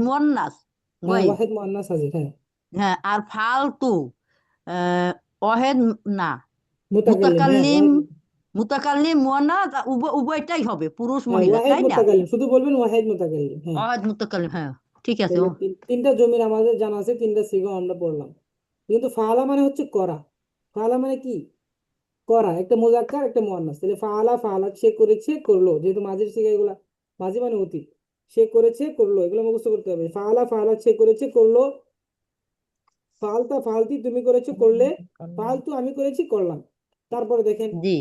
Speaker 3: মুয়ান্নাস
Speaker 2: হ্যাঁ
Speaker 3: গয়ব,
Speaker 2: ওয়াহিদ মুয়ান্নাস হাজি, হ্যাঁ
Speaker 3: হ্যাঁ। আর ফালতু অহেদ না
Speaker 2: মুতাকাল্লিম, হ্যাঁ
Speaker 3: মুতাকাল্লিম,
Speaker 2: ওয়াহিদ,
Speaker 3: মুতাকাল্লিম মুয়ান্নাস উভয়টাই হবে, পুরুষ
Speaker 2: হ্যাঁ
Speaker 3: মহিলা,
Speaker 2: ওয়াহিদ
Speaker 3: তাই না।
Speaker 2: মুতাকাল্লিম, শুধু বলবেন ওয়াহিদ মুতাকাল্লিম, হ্যাঁ।
Speaker 3: অহেদ মুতাকাল্লিম, হ্যাঁ ঠিক আছে।
Speaker 2: তাহলে তিনটা জমির আমাদের জানা আছে, তিনটা সিগা আমরা পড়লাম। কিন্তু ফাআলা মানে হচ্ছে করা, ফাআলা মানে কি? করা, একটা মুজাক্কার একটা মুয়ান্নাস। তাহলে ফাআলা ফাআলাত, সে করেছে করলো, যেহেতু মাঝির সিগা এগুলা, মাঝি মানে অতীত, সে করেছে করলো, এগুলো মুখস্থ করতে হবে। ফাআলা ফাআলাত, সে করেছে করলো। ফালতা ফালতি, তুমি করেছো করলে। ফালতু, আমি করেছি করলাম। তারপরে দেখেন
Speaker 3: জি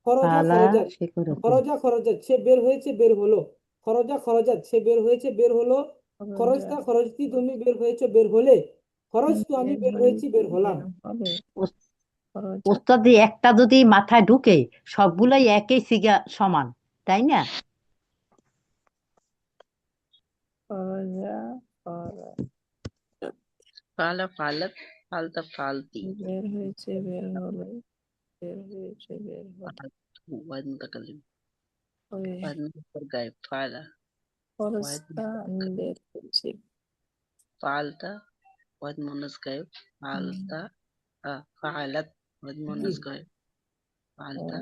Speaker 2: খরজা
Speaker 3: ফালা
Speaker 2: খরজাত,
Speaker 3: সে করেছে
Speaker 2: খরজা খরজাত, সে বের হয়েছে বের হলো। খরজা খরজাত, সে বের হয়েছে বের হলো। খরজতা খরজতি, তুমি বের হয়েছো বের হলে। খরজতু, আমি বের হয়েছি বের হলাম।
Speaker 3: ওস্তাদি একটা যদি মাথায় ঢুকে সবগুলাই একই সিগা সমান, তাই না।
Speaker 4: ফালা ফালাত, ফালতা ফালতি,
Speaker 8: বের হয়েছে বের হলো, বের হয়েছে বের হলো,
Speaker 4: ওয়াহিদ মুতাকাল্লিম,
Speaker 8: ওই
Speaker 4: ওয়াহিদ মুজাক্কার গায়েব, ফালা ওয়াহিদ
Speaker 8: খরচটা আমি
Speaker 4: মুতাকাল্লিম,
Speaker 8: বের করছি।
Speaker 4: ফালতা ওয়াহিদ মুয়ান্নাস গায়েব, ফালতা ফাআলাত ওয়াহিদ
Speaker 2: জি,
Speaker 4: মুয়ান্নাস গায়েব, ফালতা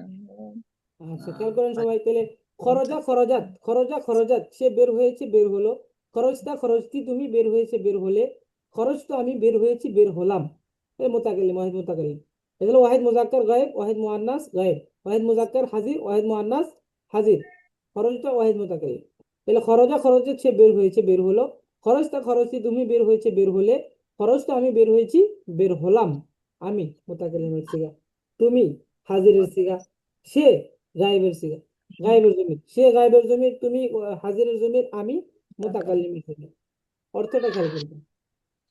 Speaker 2: আচ্ছা
Speaker 4: আহ,
Speaker 2: খেয়াল করেন
Speaker 4: ওয়াহিদ
Speaker 2: সবাই তাহলে। খরজা খরজাত, খরজা খরজাত, সে বের হয়েছে বের হলো। খরজতা খরজতি, তুমি বের হয়েছে বের হলে। খরজ তো, আমি বের হয়েছি বের হলাম। এ মোতাকাল্লিম, ওয়াহিদ মোতাকাল্লিম। এগুলো ওয়াহিদ মুজাক্কার গায়েব, ওয়াহিদ মুয়ান্নাস গায়েব, ওয়াহিদ মুজাক্কার হাজির, ওয়াহিদ মুয়ান্নাস হাজির। খরজটা ওয়াহিদ মোতাকাল্লিম। তাহলে খরজা খরজাত, সে বের হয়েছে বের হলো। খরজতা খরজতি, তুমি বের হয়েছে বের হলে। খরজ তো, আমি বের হয়েছি বের হলাম। আমি মোতাকাল্লিমের সিগা, তুমি হাজিরের সিগা, সে গায়েবের সিগা, গায়েবের জমির, সে গায়েবের জমির, তুমি হাজিরের জমির, আমি মোতাকাল্লিমের জমির। অর্থটা খেয়াল করবেন।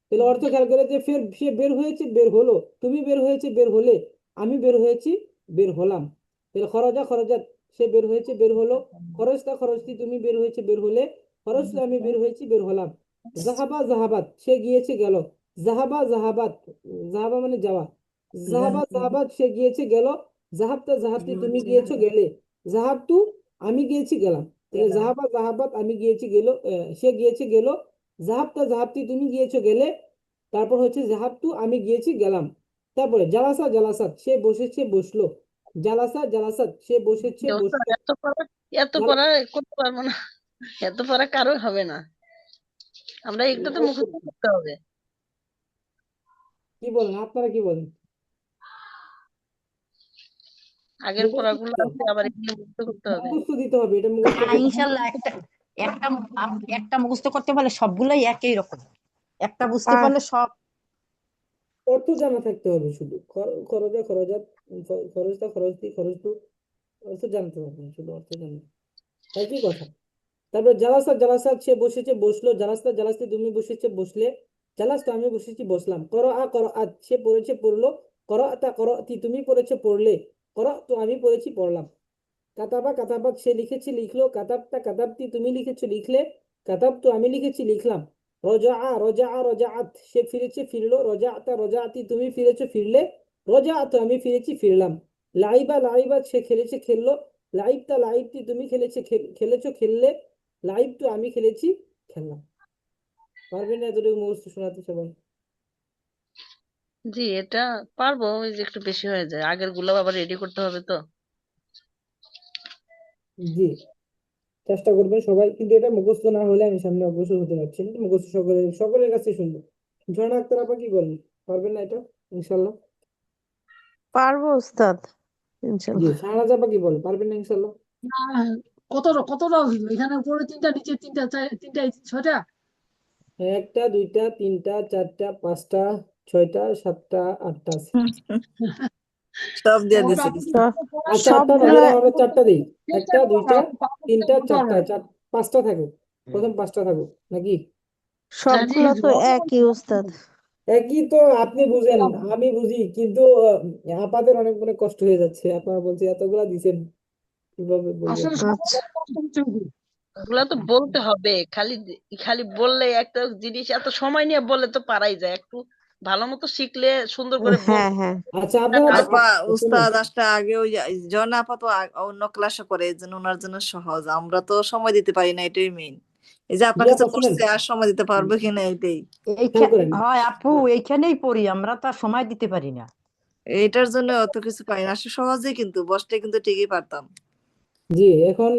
Speaker 2: তাহলে অর্থ খেয়াল করে যে ফের সে বের হয়েছে বের হলো, তুমি বের হয়েছে বের হলে, আমি বের হয়েছি বের হলাম। তাহলে খরজা খরজাত, সে বের হয়েছে বের হলো। খরজতা খরজতি, তুমি বের হয়েছে বের হলে। খরজ তো, আমি বের হয়েছি বের হলাম। জাহাবা জাহাবাত, সে গিয়েছে গেল। জাহাবা জাহাবাত, জাহাবা মানে যাওয়া। জাহাবা জাহাবাত, সে গিয়েছে গেল। জাহাবতা জাহাবতি, তুমি গিয়েছো গেলে। জাহাবতু, আমি গিয়েছি গেলাম। তাহলে জাহাবা জাহাবাত, আমি গিয়েছি গেল, সে গিয়েছে গেল। জাহাবতা জাহাবতি, তুমি গিয়েছো গেলে। তারপর হচ্ছে জাহাবতু, আমি গিয়েছি গেলাম। তারপরে জালাসা জালাসাত, সে বসেছে বসলো। জালাসা জালাসাত, সে বসেছে
Speaker 4: ওস্তাদ,
Speaker 2: বসলো।
Speaker 4: এত পড়া করতে পারবো না, এত পড়া কারো হবে না, আমরা একটু তো মুখস্থ করতে হবে।
Speaker 2: কি বলেন আপনারা, কি বলেন?
Speaker 4: আগের
Speaker 2: মুখস্থ
Speaker 4: পড়াগুলো
Speaker 2: দিতে
Speaker 4: আছে,
Speaker 2: হবে,
Speaker 4: আবার এগুলো মুখস্থ করতে হবে।
Speaker 2: মুখস্থ দিতে হবে, এটা মুখস্থ
Speaker 3: না
Speaker 2: করতে হবে।
Speaker 3: ইনশাল্লাহ একটা একটা একটা মুখস্থ করতে পারলে সবগুলাই একই রকম, একটা বুঝতে পারলে সব।
Speaker 2: অর্থ জানা থাকতে হবে শুধু। খরজা খরজাত, খরজতা খরজতি, খরজতু, অর্থ জানতে হবে, শুধু অর্থ জানতে, একই কথা। তারপর জালাসা জালাসাত, সে বসেছে বসলো। জালাসতা জালাসতি, তুমি বসেছে বসলে। জালাসতা, আমি বসেছি বসলাম। করো আত, সে পড়েছে পড়লো। করআতা করআতি, তুমি পড়েছে পড়লে। তো, আমি পড়েছি পড়লাম। কাতাবা কাতাবাত, সে লিখেছে লিখলো। কাতাবতা কাতাবতি, তুমি লিখেছো লিখলে। কাতাবতু, আমি লিখেছি লিখলাম। রজা রজাআত, সে ফিরেছে ফিরলো। রজাআতা রজাআতি, তুমি ফিরেছো ফিরলে। রজাআতু, আমি ফিরেছি ফিরলাম। লাইবা লাইবাত, সে খেলেছে খেললো। লাইবতা লাইবতি, তুমি খেলেছো খেললে। লাইবতু, আমি খেলেছি খেললাম। পারবেন না এতটুকু মুখস্থ শোনাতে সবাই?
Speaker 4: জি, এটা পারবো, ওই যে একটু বেশি হয়ে যায়, আগের গুলো আবার রেডি করতে হবে তো।
Speaker 2: জি, চেষ্টা করবেন সবাই, কিন্তু এটা মুখস্থ না হলে আমি সামনে অগ্রসর হতে পারছি না। মুখস্থ সকলের কাছে শুনবো। ঝর্ণা আক্তার আপা, কি বলেন? পারবেন না এটা ইনশাল্লাহ?
Speaker 8: পারবো উস্তাদ,
Speaker 2: জি,
Speaker 8: ইনশাল্লাহ।
Speaker 2: শাহনাজ আপা কি বলেন? পারবেন না ইনশাল্লাহ?
Speaker 5: না, কতটা হইলো? এখানে উপরে তিনটা, নিচে তিনটা, তিনটা, ছয়টা।
Speaker 2: একটা দুইটা তিনটা চারটা পাঁচটা ছয়টা সাতটা আটটা আছে।
Speaker 8: সব দিয়ে
Speaker 5: ওটা
Speaker 8: দিছে
Speaker 5: আপনি
Speaker 8: কিছু।
Speaker 2: আচ্ছা আটটা না,
Speaker 8: সবগুলা
Speaker 2: আমরা চারটা দিই।
Speaker 5: চেষ্টা
Speaker 2: একটা
Speaker 5: করবো,
Speaker 2: দুইটা
Speaker 5: আপনি পারবেন
Speaker 2: তিনটা
Speaker 5: বলতে
Speaker 2: চারটা,
Speaker 5: পারবেন।
Speaker 2: পাঁচটা থাকুক, প্রথম পাঁচটা থাকুক নাকি?
Speaker 5: হ্যাঁ জি
Speaker 8: সবগুলা
Speaker 5: হুজুর,
Speaker 8: তো
Speaker 5: অত
Speaker 8: একই উস্তাদ।
Speaker 2: একই তো, আপনি বুঝেন আমি বুঝি, কিন্তু আপাদের অনেক মনে কষ্ট হয়ে যাচ্ছে। আপনারা বলছে এতগুলা দিছেন, কিভাবে বলবো
Speaker 5: আসলে
Speaker 2: এখন?
Speaker 5: সবার কষ্ট হচ্ছে ওদের।
Speaker 4: ওগুলা তো বলতে হবে, খালি খালি বললে একটা জিনিস এত সময় নিয়ে বললে তো পারাই যায়, একটু ভালো মতো শিখলে সুন্দর করে
Speaker 8: হ্যাঁ
Speaker 4: বলতে
Speaker 8: হ্যাঁ
Speaker 2: আচ্ছা আপনারা
Speaker 8: আপা,
Speaker 2: শুনুন,
Speaker 8: উস্তাদ আসলে আগে ওই যে জন আপা তো অন্য ক্লাসে করে, এই জন্য ওনার জন্য সহজ, আমরা তো সময় দিতে পারি না, এটাই মেইন। এই যে আপনার
Speaker 2: ইয়া
Speaker 8: কাছে
Speaker 2: শুনেন,
Speaker 8: পড়ছে, আর সময় দিতে পারবে কিনা এটাই।
Speaker 2: খেয়াল করেন।
Speaker 3: হয় আপু, এইখানেই পড়ি, আমরা তো আর সময় দিতে পারি না।
Speaker 8: এইটার জন্য অত কিছু পাই না, আসলে সহজেই, কিন্তু বসলে কিন্তু ঠিকই পারতাম।
Speaker 2: জি, এখন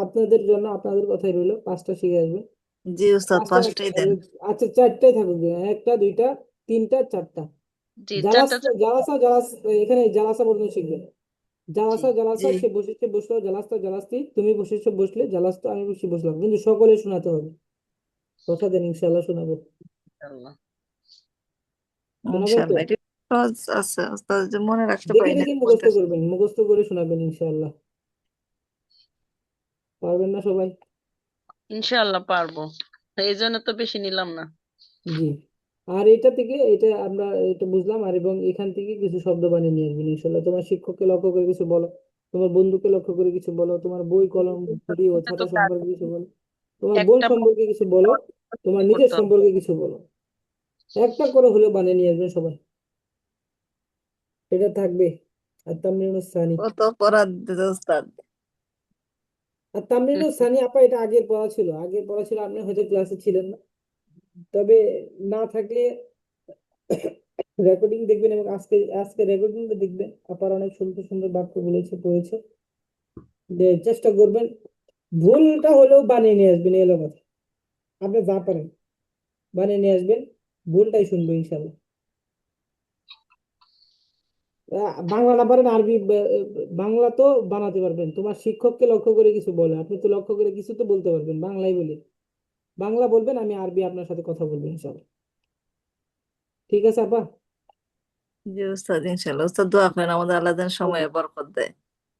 Speaker 2: আপনাদের জন্য আপনাদের কথাই রইলো, পাঁচটা শিখে আসবেন।
Speaker 8: জি উস্তাদ,
Speaker 2: পাঁচটা
Speaker 8: পাঁচটাই দেন।
Speaker 2: আচ্ছা চারটাই থাকুক, একটা দুইটা তিনটা চারটা।
Speaker 4: জি, চারটা
Speaker 2: জালাসা
Speaker 4: চারটা।
Speaker 2: জালাসা জালাস, এখানে জালাসা পর্যন্ত শিখবেন।
Speaker 4: জি,
Speaker 2: জালাসা জালাসা,
Speaker 8: জি
Speaker 2: সে বসেছে বসলো, জালাস্তা জালাস্তি, তুমি বসেছো বসলে, জালাস্তা আমি বসে বসলাম, কিন্তু সকলে শোনাতে হবে। কথা দেন, ইনশাল্লাহ শোনাবো।
Speaker 4: ইনশাআল্লাহ।
Speaker 2: শোনাবেন তো?
Speaker 8: ইনশাল্লাহ, এটা সহজ আছে উস্তাদ, যে মনে রাখতে
Speaker 2: দেখে
Speaker 8: পারি না
Speaker 2: দেখে মুখস্থ
Speaker 8: বলতে।
Speaker 2: করবেন, মুখস্থ করে শোনাবেন ইনশাল্লাহ। পারবেন না সবাই?
Speaker 4: ইনশাআল্লাহ পারবো, এই জন্য তো বেশি নিলাম না।
Speaker 2: জি। আর এটা থেকে এটা আমরা এটা বুঝলাম, আর এবং এখান থেকে কিছু শব্দ বানিয়ে নিয়ে আসবেন ইনশাল্লাহ। তোমার শিক্ষককে লক্ষ্য করে কিছু বলো, তোমার বন্ধুকে লক্ষ্য করে কিছু বলো, তোমার বই কলম ঘড়ি ও
Speaker 4: এটা তো
Speaker 2: ছাতা
Speaker 4: কাজ,
Speaker 2: সম্পর্কে কিছু বলো, তোমার বোন
Speaker 4: একটা
Speaker 2: সম্পর্কে কিছু বলো, তোমার নিজের
Speaker 4: করতে হবে।
Speaker 2: সম্পর্কে কিছু বলো। একটা করে হলেও বানিয়ে নিয়ে আসবেন সবাই, এটা থাকবে। আর তামরিনুস সানি,
Speaker 8: কত পড়ার দিতে উস্তাদ।
Speaker 2: আর তামরিনুস সানি আপা, এটা আগের পড়া ছিল, আগের পড়া ছিল, আপনি হয়তো ক্লাসে ছিলেন না। তবে না থাকলে রেকর্ডিং দেখবেন, এবং আজকে আজকে রেকর্ডিংটা দেখবেন, আপার অনেক সুন্দর সুন্দর বাক্য বলেছে পড়েছে। চেষ্টা করবেন ভুলটা হলেও বানিয়ে নিয়ে আসবেন, এলো কথা। আপনি যা পারেন বানিয়ে নিয়ে আসবেন, ভুলটাই শুনবো ইনশাল্লাহ। বাংলা না পারেন আরবি, বাংলা তো বানাতে পারবেন। তোমার শিক্ষককে লক্ষ্য করে কিছু বলে, আপনি তো লক্ষ্য করে কিছু তো বলতে পারবেন, বাংলাই বলি। বাংলা বলবেন, আমি আরবি আপনার সাথে কথা বলবো ইনশাল্লাহ। ঠিক আছে আপা?
Speaker 8: জি উস্তাদ, ইনশাল্লাহ উস্তাদ দোয়া করেন আমাদের, আল্লাহ যেন সময়ে বরকত দেয়।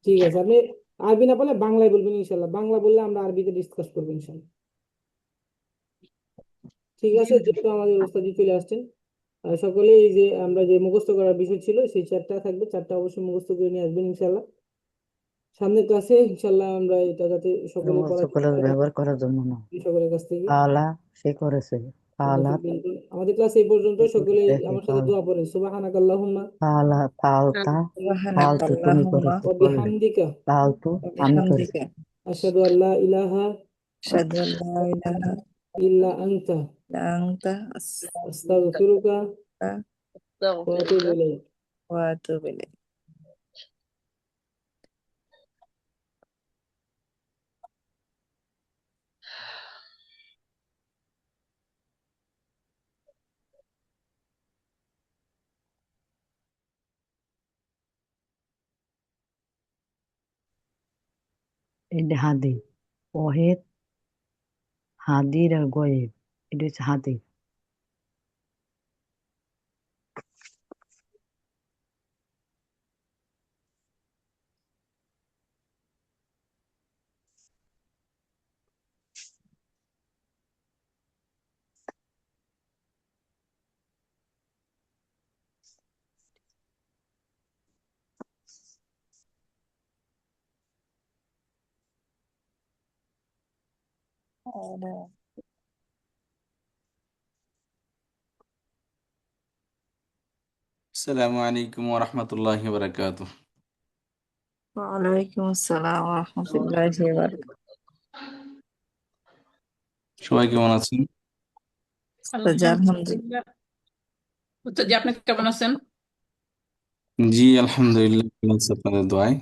Speaker 2: ঠিক আছে, আপনি আরবি না পারলে বাংলায় বলবেন ইনশাল্লাহ, বাংলা বললে আমরা আরবিতে ডিসকাস করবো ইনশাল্লাহ। ঠিক আছে, যেহেতু আমাদের ওস্তাদি চলে আসছেন, সকলে এই যে আমরা যে মুখস্থ করার বিষয় ছিল সেই চারটা থাকবে, চারটা অবশ্যই মুখস্থ করে নিয়ে আসবেন ইনশাল্লাহ। সামনের ক্লাসে ইনশাল্লাহ আমরা এটা যাতে সকলে
Speaker 3: আমার
Speaker 2: করার চেষ্টা
Speaker 3: সকলের
Speaker 2: করি
Speaker 3: ব্যবহার করার জন্য না।
Speaker 2: সকলের কাছ থেকে।
Speaker 3: পালা সে করেছে, পালা
Speaker 2: তৌফিক দিন। আমাদের ক্লাস এই পর্যন্ত,
Speaker 3: সে
Speaker 2: সকলে
Speaker 3: করেছে, সে
Speaker 2: আমার সাথে
Speaker 3: পালা
Speaker 2: দোয়া পড়েন, সুবহানাকাল্লাহুম্মা
Speaker 3: পালা পালতা, ফালতু তুমি
Speaker 8: সুবহানাকাল্লাহুম্মা
Speaker 3: করেছো
Speaker 2: ওয়া
Speaker 3: করলে,
Speaker 2: বিহামদিকা
Speaker 3: ফালতু
Speaker 8: ওয়া
Speaker 3: আমি করেছি।
Speaker 8: বিহামদিকা,
Speaker 2: আশহাদু আল্লা ইলাহা
Speaker 8: আশহাদু আল্লা ইলাহা
Speaker 2: ইল্লা আনতা
Speaker 8: ইল্লা আনতা,
Speaker 2: আস্তাগফিরুকা ওয়া আতুবু
Speaker 4: আস্তাগফিরুকা।
Speaker 2: ইলাইক।
Speaker 8: ওয়া আতুবু ইলাইক।
Speaker 3: এটা হাদি, ওহেদ, হাদির আর গয়েব, এটা হচ্ছে হাদি।
Speaker 9: السلام عليكم ورحمة الله وبركاته.
Speaker 8: ওয়ালাইকুম আসসালাম ওয়া রাহমাতুল্লাহি ওয়া বারাকাতুহু।
Speaker 9: সবাই কেমন আছেন?
Speaker 8: জি, আলহামদুলিল্লাহ।
Speaker 10: আলহামদুলিল্লাহ। জি, আপনি কেমন আছেন?
Speaker 9: জি আলহামদুলিল্লাহ, ভালো আছি আপনাদের দোয়ায়।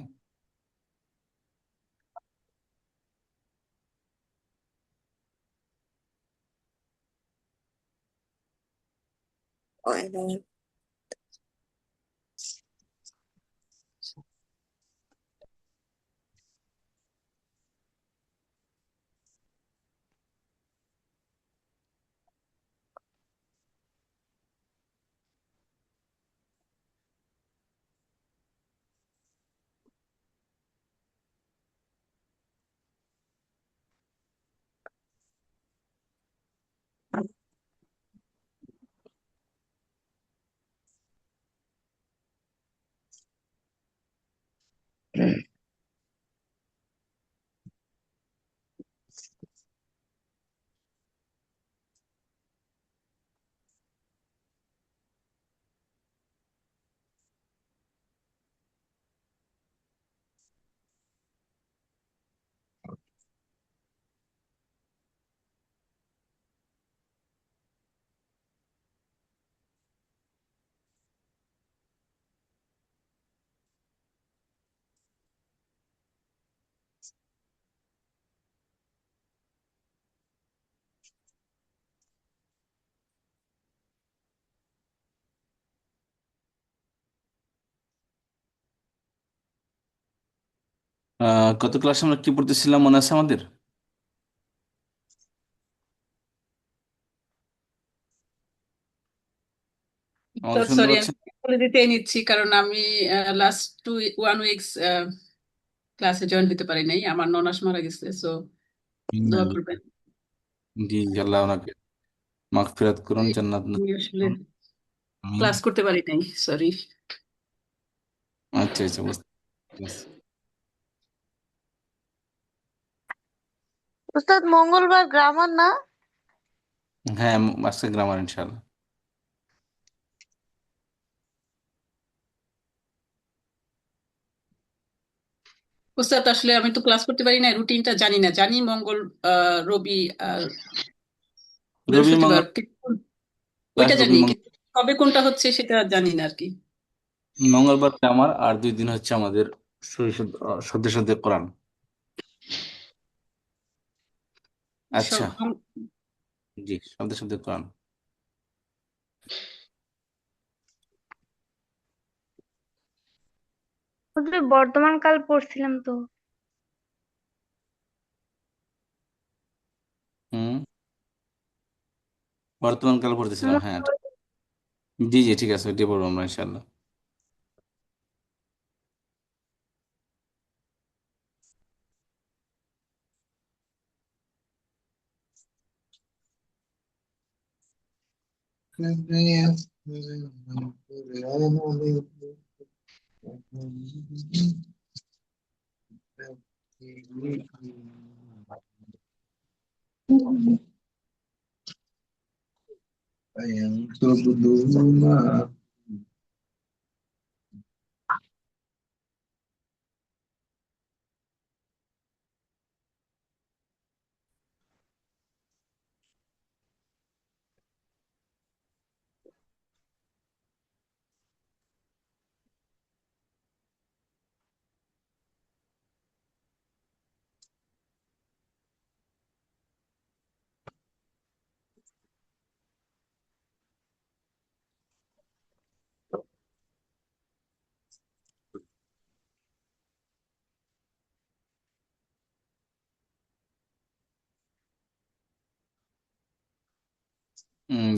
Speaker 9: গত ক্লাসে আমরা কি পড়তেছিলাম মনে আছে আমাদের? আমাকে শুনতে
Speaker 10: সরি, আমি
Speaker 9: পাচ্ছেন?
Speaker 10: বলে দিতেই নিচ্ছি, কারণ আমি লাস্ট 1 উইকস ক্লাসে জয়েন দিতে পারি নাই, আমার ননাস মারা গেছে, সো দোয়া করবেন।
Speaker 9: জি আল্লাহ ওনাকে মাগফিরাত করুন, জান্নাত
Speaker 10: আমি
Speaker 9: নসিব
Speaker 10: আসলে
Speaker 9: করুন। আমিন।
Speaker 10: ক্লাস করতে পারি নাই, সরি।
Speaker 9: আচ্ছা আচ্ছা, বুঝতে পারছি।
Speaker 6: উস্তাদ মঙ্গলবার গ্রামার না?
Speaker 9: হ্যাঁ, আজকে গ্রামার ইনশাআল্লাহ।
Speaker 10: উস্তাদ আসলে আমি তো ক্লাস করতে পারি না, রুটিনটা জানি না, জানি মঙ্গল, রবি আর
Speaker 9: রবি
Speaker 10: বৃহস্পতিবার,
Speaker 9: মঙ্গল
Speaker 10: কিন্তু
Speaker 9: ক্লাস,
Speaker 10: ওইটা
Speaker 9: রবি
Speaker 10: জানি,
Speaker 9: মঙ্গল
Speaker 10: কিন্তু কবে কোনটা হচ্ছে সেটা জানি না আর কি।
Speaker 9: মঙ্গলবার আমার, আর 2 দিন হচ্ছে আমাদের সদ্য সদ্য কোরআন। আচ্ছা,
Speaker 10: সব
Speaker 9: জি সদ্য সদ্য কোরআন।
Speaker 6: হুজুর বর্তমান কাল পড়ছিলাম তো।
Speaker 9: হুম, বর্তমান কাল পড়তেছিলাম, হ্যাঁ। জি জি, ঠিক আছে, ওইটাই পড়বো আমরা ইনশাআল্লাহ।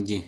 Speaker 9: জি।